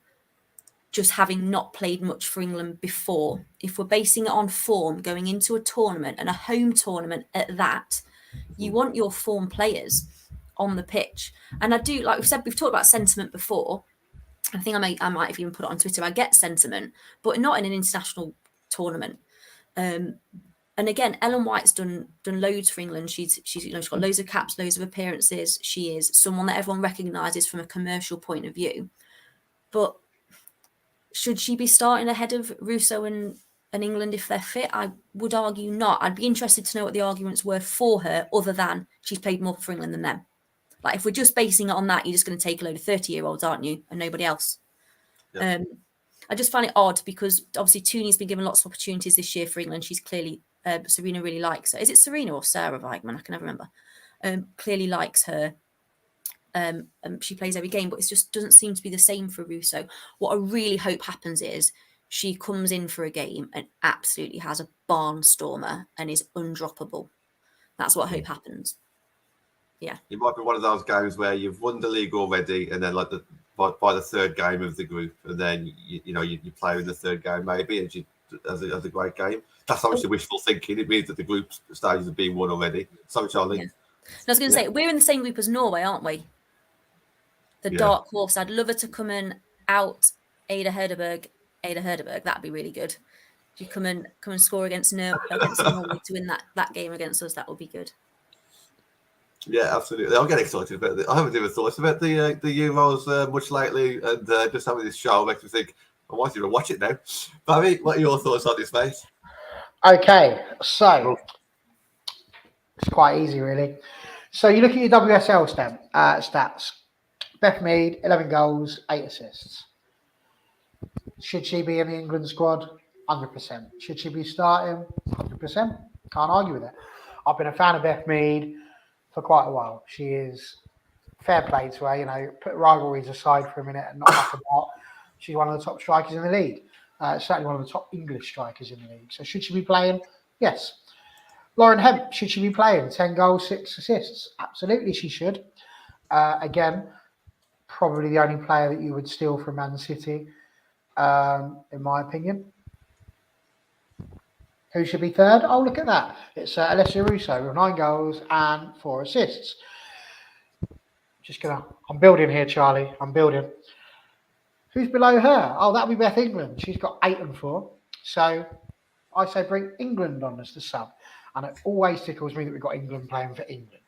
just having not played much for England before. If we're basing it on form going into a tournament, and a home tournament at that, you want your form players on the pitch. And I do, like we've said, we've talked about sentiment before. I think I might have even put it on Twitter. I get sentiment, but not in an international tournament. And again, Ellen White's done loads for England. She's got loads of caps, loads of appearances. She is someone that everyone recognises from a commercial point of view. But should she be starting ahead of Russo and England if they're fit? I would argue not. I'd be interested to know what the arguments were for her, other than she's played more for England than them. Like, if we're just basing it on that, you're just going to take a load of 30-year-olds, aren't you? And nobody else. Yeah. I just find it odd because obviously Tooney's been given lots of opportunities this year for England. She's clearly, Serena really likes her. Is it Serena or Sarah Weigman? I can never remember. Clearly likes her. She plays every game, but it just doesn't seem to be the same for Russo. What I really hope happens is she comes in for a game and absolutely has a barnstormer and is undroppable. That's what I hope happens. Yeah, it might be one of those games where you've won the league already, and then like by the third game of the group, and then you play in the third game maybe, and she has a great game. That's obviously wishful thinking. It means that the group stages have been won already. So I think. Yeah. I was going to say, we're in the same group as Norway, aren't we? The dark horse. I'd love her to come and out Ada Herderberg. That'd be really good. If you come and score against Norway to win that game against us, that would be good. Yeah, absolutely. I'll get excited about it. I haven't even thought about the Euros much lately, and just having this show makes me think I might even watch it now. Barry, what are your thoughts on this, mate? Okay, so it's quite easy, really. So you look at your WSL stats. Beth Mead, 11 goals, 8 assists. Should she be in the England squad? 100%. Should she be starting? 100%. Can't argue with it. I've been a fan of Beth Mead for quite a while. She is fair play to her, put rivalries aside for a minute and not much about. She's one of the top strikers in the league. Certainly one of the top English strikers in the league. So should she be playing? Yes. Lauren Hemp, should she be playing? 10 goals, 6 assists? Absolutely she should. Again, probably the only player that you would steal from Man City, in my opinion. Who should be third? Oh, look at that. It's Alessia Russo with 9 goals and 4 assists. I'm building here, Charlie. I'm building. Who's below her? Oh, that'll be Beth England. She's got 8 and 4. So I say bring England on as the sub. And it always tickles me that we've got England playing for England.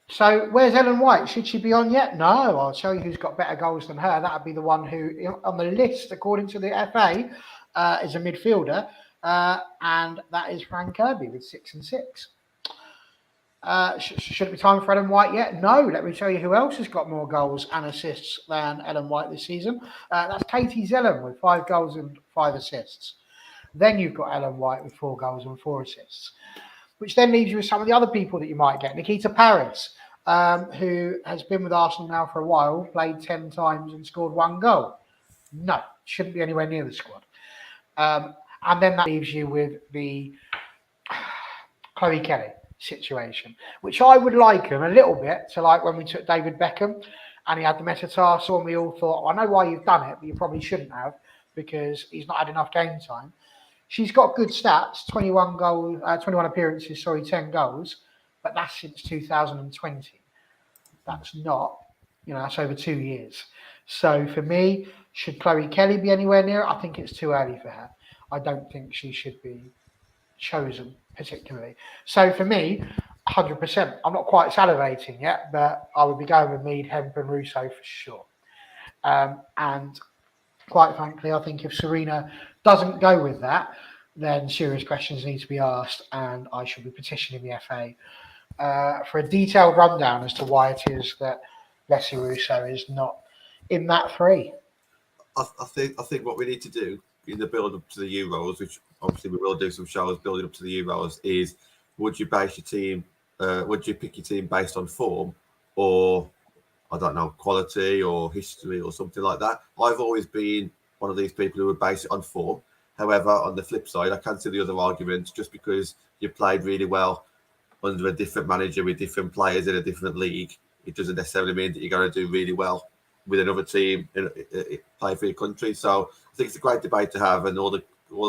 So where's Ellen White? Should she be on yet? No, I'll tell you who's got better goals than her. That would be the one who, on the list, according to the FA, is a midfielder, and that is Fran Kirby with 6 and 6. Should it be time for Ellen White yet? No. Let me tell you who else has got more goals and assists than Ellen White this season. That's Katie Zellem with 5 goals and 5 assists. Then you've got Ellen White with 4 goals and 4 assists, which then leaves you with some of the other people that you might get. Nikita Paris, who has been with Arsenal now for a while, played 10 times and scored 1 goal. No, shouldn't be anywhere near the squad. And then that leaves you with the Chloe Kelly. situation, which I would liken a little bit to like when we took David Beckham and he had the metatarsal and we all thought, I know why you've done it, but you probably shouldn't have because he's not had enough game time. She's got good stats, 21 goals, 21 appearances, 10 goals, but that's since 2020. That's not, that's over 2 years. So for me, should Chloe Kelly be anywhere near it? I think it's too early for her. I don't think she should be chosen particularly. So for me, 100%. I'm not quite salivating yet, but I would be going with Mead, Hemp and Russo for sure. And quite frankly, I think if Serena doesn't go with that, then serious questions need to be asked, and I should be petitioning the FA for a detailed rundown as to why it is that Lessi Russo is not in that three. I think what we need to do in the build up to the Euros, which obviously we will do some shows building up to the Euros, is would you base your team, would you pick your team based on form or, I don't know, quality or history or something like that? I've always been one of these people who would base it on form. However, on the flip side, I can see the other argument, just because you played really well under a different manager with different players in a different league, it doesn't necessarily mean that you're going to do really well with another team play for your country. So I think it's a great debate to have, and all the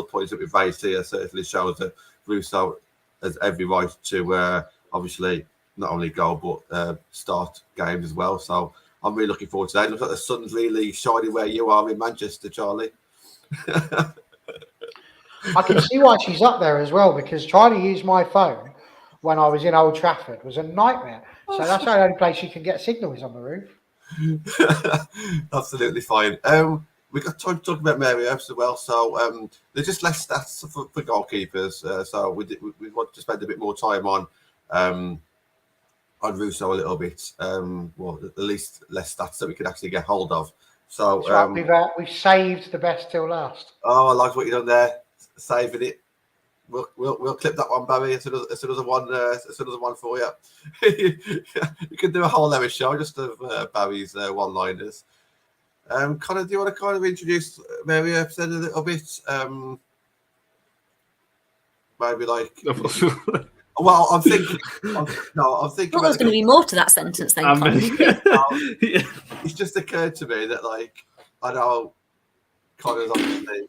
points that we've raised here certainly shows that Russo has every right to obviously not only go but start games as well. So I'm really looking forward to that. It looks like the sun's really shining where you are in Manchester, Charlie. I can see why she's up there as well, because trying to use my phone when I was in Old Trafford was a nightmare. So that's the only place you can get signal is on the roof. Absolutely fine. We've got time to talk about Mary Earps as well. So there's just less stats for goalkeepers. So we want to spend a bit more time on Russo a little bit. Well, at least less stats that we could actually get hold of. So right. We've saved the best till last. Oh, I like what you've done there, saving it. We'll clip that one, Barry. It's another one for you. You can do a whole hour show just of Barry's one-liners. Connor, do you want to kind of introduce Mary Earps a little bit? Maybe like. Well, I'm thinking. I'm thinking. There's going to be more to that sentence then. It's just occurred to me that, like, I know Connor's obviously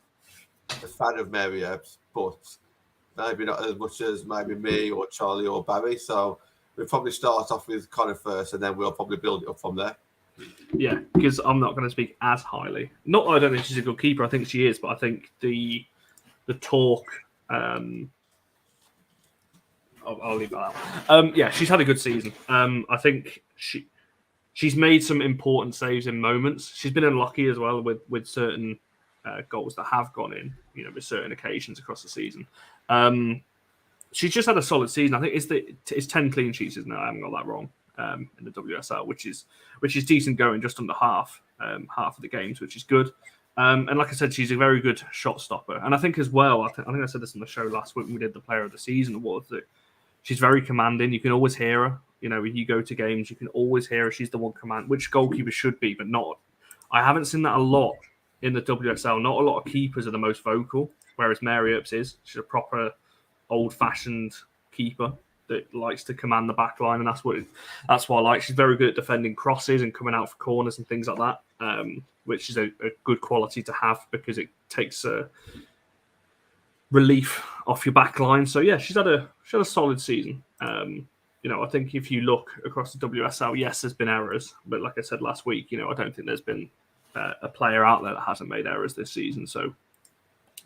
a fan of Mary Earps, but maybe not as much as maybe me or Charlie or Barry. So we'll probably start off with Connor first, and then we'll probably build it up from there. Yeah, because I'm not going to speak as highly. Not that I don't think she's a good keeper. I think she is, but I think the talk. I'll leave that out. Yeah, she's had a good season. I think she's made some important saves in moments. She's been unlucky as well with certain goals that have gone in, with certain occasions across the season. She's just had a solid season. I think it's 10 clean sheets, isn't it? I haven't got that wrong in the WSL, which is decent going, just under half of the games, which is good. And like I said, she's a very good shot stopper. And I think as well, I think I said this on the show last week when we did the Player of the Season award, that she's very commanding. You can always hear her. When you go to games, you can always hear her. She's the one command, which goalkeeper should be, but not. I haven't seen that a lot in the WSL. Not a lot of keepers are the most vocal, whereas Mary Earps is. She's a proper old-fashioned keeper that likes to command the back line, and that's what I like. She's very good at defending crosses and coming out for corners and things like that, which is a good quality to have because it takes relief off your back line. So yeah, she had a solid season. I think if you look across the WSL, yes, there's been errors, but like I said last week, I don't think there's been a player out there that hasn't made errors this season. So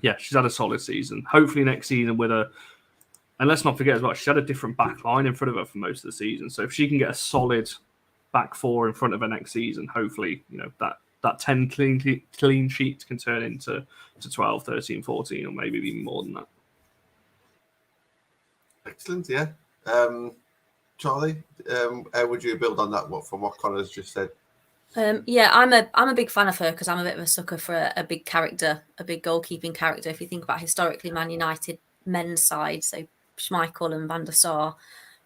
yeah, she's had a solid season. Hopefully next season with her. And let's not forget as well, she's had a different back line in front of her for most of the season. So if she can get a solid back four in front of her next season, hopefully, that 10 clean sheets can turn into 12, 13, 14, or maybe even more than that. Excellent, yeah. Charlie, how would you build on that from what Connor's just said? Yeah, I'm a big fan of her because I'm a bit of a sucker for a big character, a big goalkeeping character. If you think about historically Man United men's side, so Schmeichel and Van der Sar,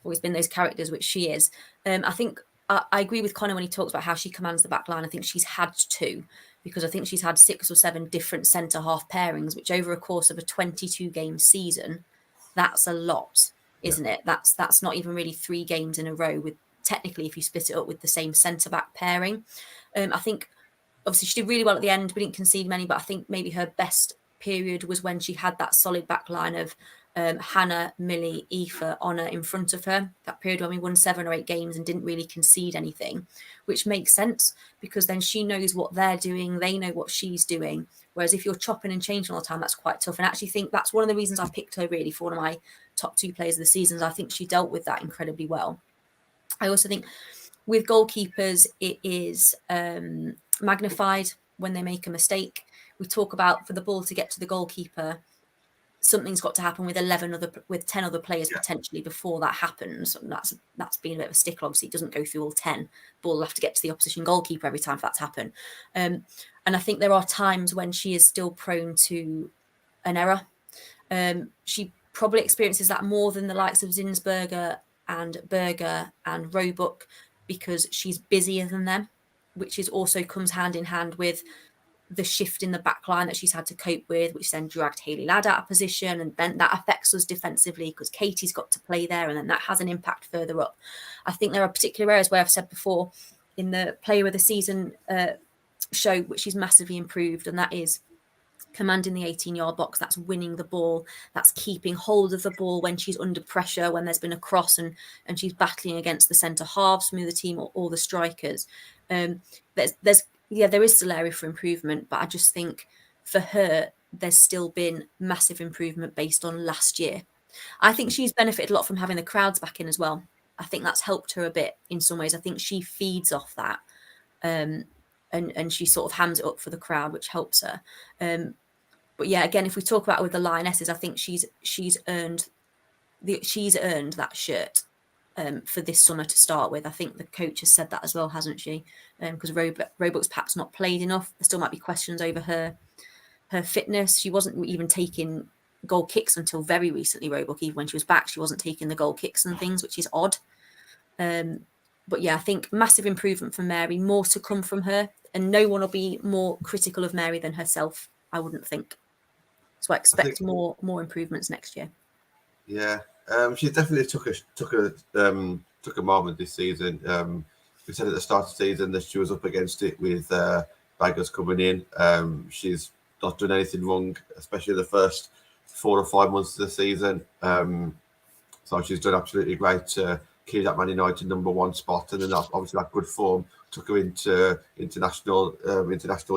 always been those characters, which she is. I think I agree with Connor when he talks about how she commands the back line. I think she's had to, because I think she's had 6 or 7 different centre-half pairings, which over a course of a 22-game season, that's a lot. isn't it? That's not even really 3 games in a row with technically if you split it up with the same centre back pairing. I think obviously she did really well at the end. We didn't concede many, but I think maybe her best period was when she had that solid back line of Hannah, Millie, Aoife, Honor in front of her. That period when we won 7 or 8 games and didn't really concede anything, which makes sense because then she knows what they're doing. They know what she's doing. Whereas if you're chopping and changing all the time, that's quite tough. And I actually think that's one of the reasons I picked her really for one of my top 2 players of the season. I think she dealt with that incredibly well. I also think with goalkeepers, it is magnified when they make a mistake. We talk about for the ball to get to the goalkeeper, something's got to happen with 10 other players potentially before that happens. And that's been a bit of a stickler. Obviously, it doesn't go through all 10. Ball will have to get to the opposition goalkeeper every time for that to happen. And I think there are times when she is still prone to an error. She probably experiences that more than the likes of Zinsberger and Berger and Roebuck because she's busier than them, which is also comes hand in hand with the shift in the back line that she's had to cope with, which then dragged Hayley Ladd out of position. And then that affects us defensively because Katie's got to play there. And then that has an impact further up. I think there are particular areas where I've said before in the Player of the Season show, which she's massively improved. And that is commanding the 18-yard box. That's winning the ball. That's keeping hold of the ball when she's under pressure, when there's been a cross and she's battling against the centre halves from the other team or the strikers. There is still area for improvement, but I just think for her, there's still been massive improvement based on last year. I think she's benefited a lot from having the crowds back in as well. I think that's helped her a bit in some ways. I think she feeds off that and she sort of hams it up for the crowd, which helps her. But yeah, again, if we talk about with the Lionesses, I think she's earned that shirt. For this summer to start with. I think the coach has said that as well, hasn't she? Because Roebuck's perhaps not played enough. There still might be questions over her fitness. She wasn't even taking goal kicks until very recently, Roebuck. Even when she was back, she wasn't taking the goal kicks and things, which is odd. But yeah, I think massive improvement from Mary, more to come from her. And no one will be more critical of Mary than herself, I wouldn't think. So I expect more improvements next year. Yeah. She definitely took a moment this season. We said at the start of the season that she was up against it with Baggers coming in. She's not done anything wrong, especially the first 4 or 5 months of the season. So she's done absolutely great to keep that Man United #1 spot, and then obviously that good form took her into international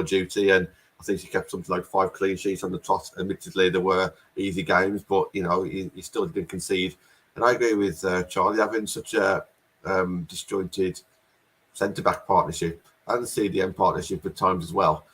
duty, and I think she kept something like 5 clean sheets on the trot. Admittedly, there were easy games, but you still didn't concede. And I agree with Charlie, having such a disjointed centre-back partnership and the CDM partnership at times as well.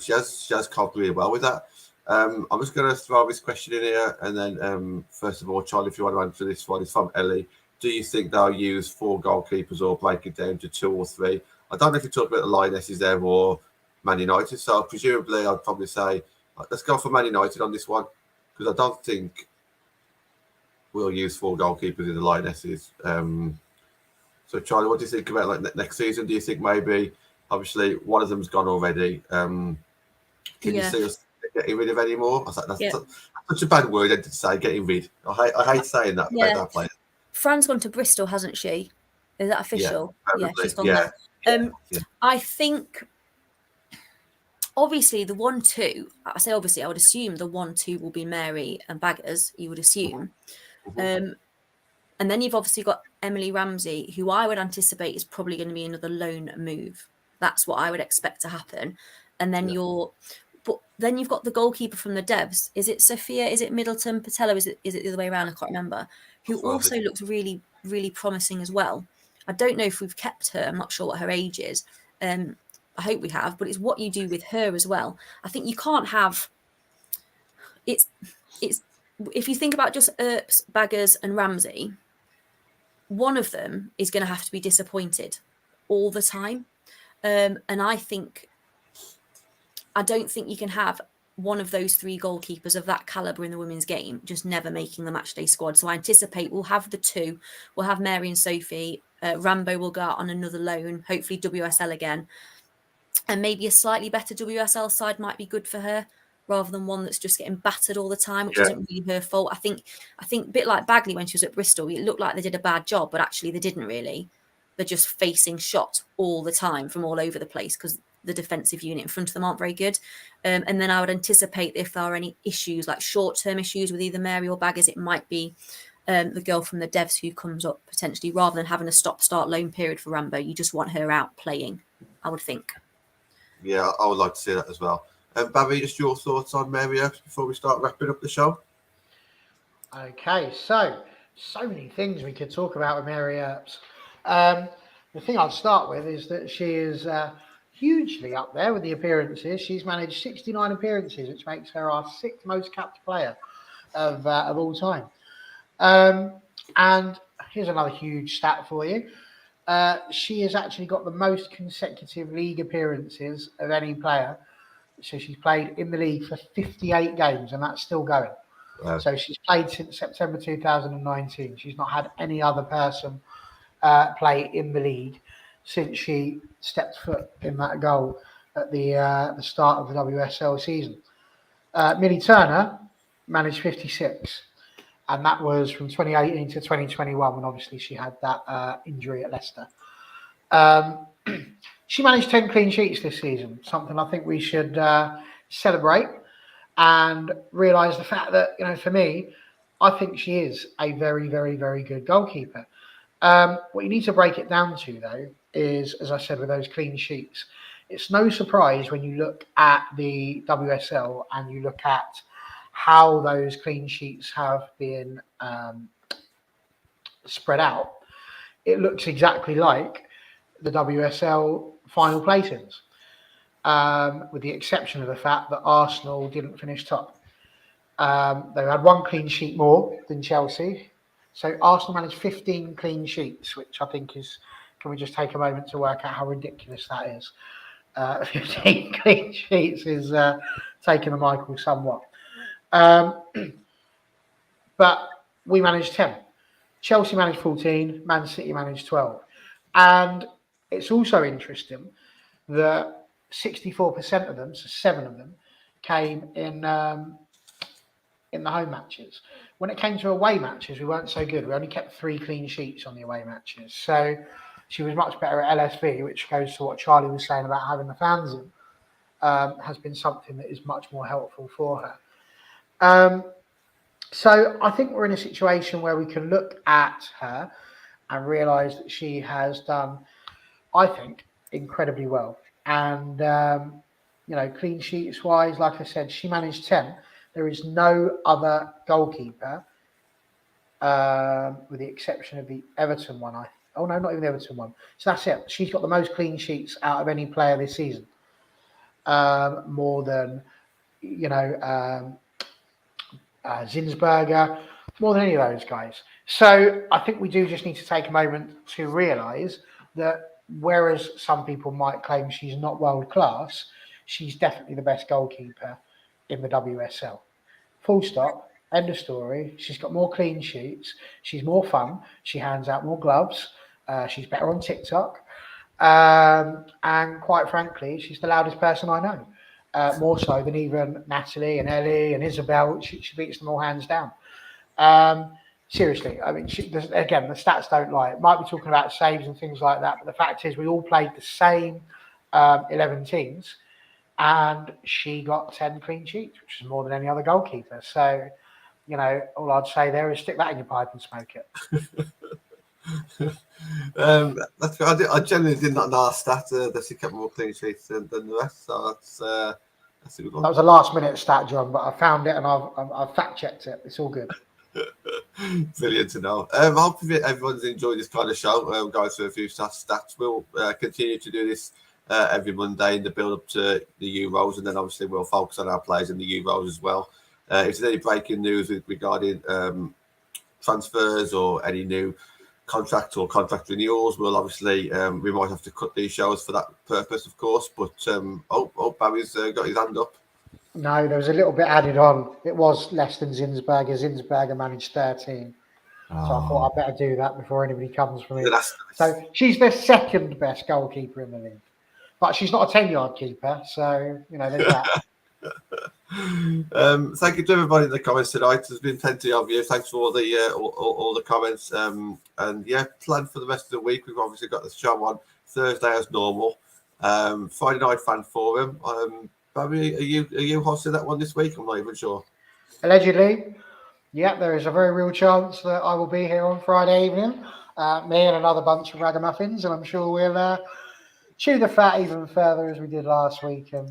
She has coped really well with that. I'm just going to throw this question in here, and then first of all, Charlie, if you want to answer this one, it's from Ellie. Do you think they'll use 4 goalkeepers or break it down to 2 or 3? I don't know if you talk about the Lionesses there or Man United, so presumably I'd probably say let's go for Man United on this one, because I don't think we'll use 4 goalkeepers in the Lionesses. So Charlie, what do you think about next season? Do you think maybe, obviously one of them's gone already, can you see us getting rid of any more? That's such a bad word to say, getting rid. I hate saying that about that player. Fran's gone to Bristol, hasn't she? Is that official? Yeah, she's gone there. I think obviously the 1-2, I say obviously, I would assume the 1-2 will be Mary and Baggers, you would assume. And then you've obviously got Emily Ramsey, who I would anticipate is probably going to be another loan move. That's what I would expect to happen. And then then you've got the goalkeeper from the Devs. Is it Sophia? Is it Middleton? Patella? Is it the other way around? I can't remember. Who also looks really, really promising as well. I don't know if we've kept her. I'm not sure what her age is. I hope we have, but it's what you do with her as well. I think you can't have. It's if you think about just Earps, Baggers, and Ramsey, one of them is going to have to be disappointed all the time, and I don't think you can have one of those 3 goalkeepers of that calibre in the women's game just never making the matchday squad. So I anticipate we'll have the 2. We'll have Mary and Sophie. Rambo will go out on another loan, hopefully WSL again. And maybe a slightly better WSL side might be good for her. rather than one that's just getting battered all the time, which Yeah. isn't really her fault. I think a bit like Bagley when she was at Bristol, it looked like they did a bad job, but actually they didn't really. They're just facing shot all the time from all over the place because the defensive unit in front of them aren't very good. And then I would anticipate if there are any issues, like short-term issues with either Mary or Baggers, it might be the girl from the Devs who comes up potentially, rather than having a stop-start loan period for Rambo. You just want her out playing, I would think. Yeah, I would like to see that as well. Barry, just your thoughts on Mary Earps before we start wrapping up the show? Okay, so many things we could talk about with Mary Earps. The thing I'll start with is that she is hugely up there with the appearances. She's managed 69 appearances, which makes her our 6th most capped player of all time. And here's another huge stat for you. She has actually got the most consecutive league appearances of any player. So she's played in the league for 58 games, and that's still going. Wow. So she's played since September 2019. She's not had any other person play in the league since she stepped foot in that goal at the start of the WSL season. Millie Turner managed 56, and that was from 2018 to 2021 when obviously she had that injury at Leicester. She managed 10 clean sheets this season, something I think we should celebrate and realise the fact that, you know, for me, I think she is a very, very, very good goalkeeper. What you need to break it down to, though, is, as I said, with those clean sheets, it's no surprise when you look at the WSL and you look at how those clean sheets have been spread out. It looks exactly like the WSL final placings, with the exception of the fact that Arsenal didn't finish top. They had 1 clean sheet more than Chelsea. So Arsenal managed 15 clean sheets, which I think is, can we just take a moment to work out how ridiculous that is? 15 clean sheets is taking the Michael somewhat. But we managed 10. Chelsea managed 14, Man City managed 12. And it's also interesting that 64% of them, so 7 of them, came in the home matches. When it came to away matches, we weren't so good. We only kept 3 clean sheets on the away matches. So she was much better at LSV, which goes to what Charlie was saying about having the fans in, has been something that is much more helpful for her. So I think we're in a situation where we can look at her and realise that she has done, I think, incredibly well. And, you know, clean sheets wise, like I said, she managed 10. There is no other goalkeeper, with the exception of the Everton one. Oh, no, not even the Everton one. So that's it. She's got the most clean sheets out of any player this season. More than, you know, Zinsberger, more than any of those guys. So I think we do just need to take a moment to realise that whereas some people might claim she's not world class, she's definitely the best goalkeeper in the WSL. Full stop. End of story. She's got more clean sheets. She's more fun. She hands out more gloves. She's better on TikTok. And quite frankly, she's the loudest person I know. More so than even Natalie and Ellie and Isabel. She beats them all hands down. Seriously, I mean, again, the stats don't lie. It might be talking about saves and things like that, but the fact is we all played the same 11 teams, and she got 10 clean sheets, which is more than any other goalkeeper. So, you know, all I'd say there is stick that in your pipe and smoke it. I genuinely did not know that she kept more clean sheets than the rest. So that's a good one. That was a last-minute stat, John, but I found it and I've fact-checked it. It's all good. Brilliant to know. I hope everyone's enjoyed this kind of show. Going through a few stats. We'll continue to do this every Monday in the build-up to the Euros, and then obviously we'll focus on our players in the Euros as well. If there's any breaking news regarding transfers or any new contract or contract renewals, we'll obviously we might have to cut these shows for that purpose, of course. But Barry's got his hand up. No, there was a little bit added on. It was less than Zinsberger. Zinsberger managed 13. So I thought I'd better do that before anybody comes for me. So she's the second best goalkeeper in the league. But she's not a 10-yard keeper. So, you know, there's that. Thank you to everybody in the comments tonight. There's been plenty of you. Thanks for all the comments. And yeah, plan for the rest of the week. We've obviously got the show on Thursday as normal. Friday night fan forum. Bobby, are you hosting that one this week? I'm not even sure. Allegedly, yeah, there is a very real chance that I will be here on Friday evening. Me and another bunch of ragamuffins, and I'm sure we'll chew the fat even further as we did last week. And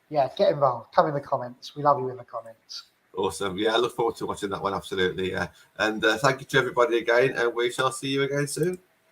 yeah, get involved. Come in the comments. We love you in the comments. Awesome. Yeah, I look forward to watching that one. Absolutely. Yeah. And thank you to everybody again, and we shall see you again soon.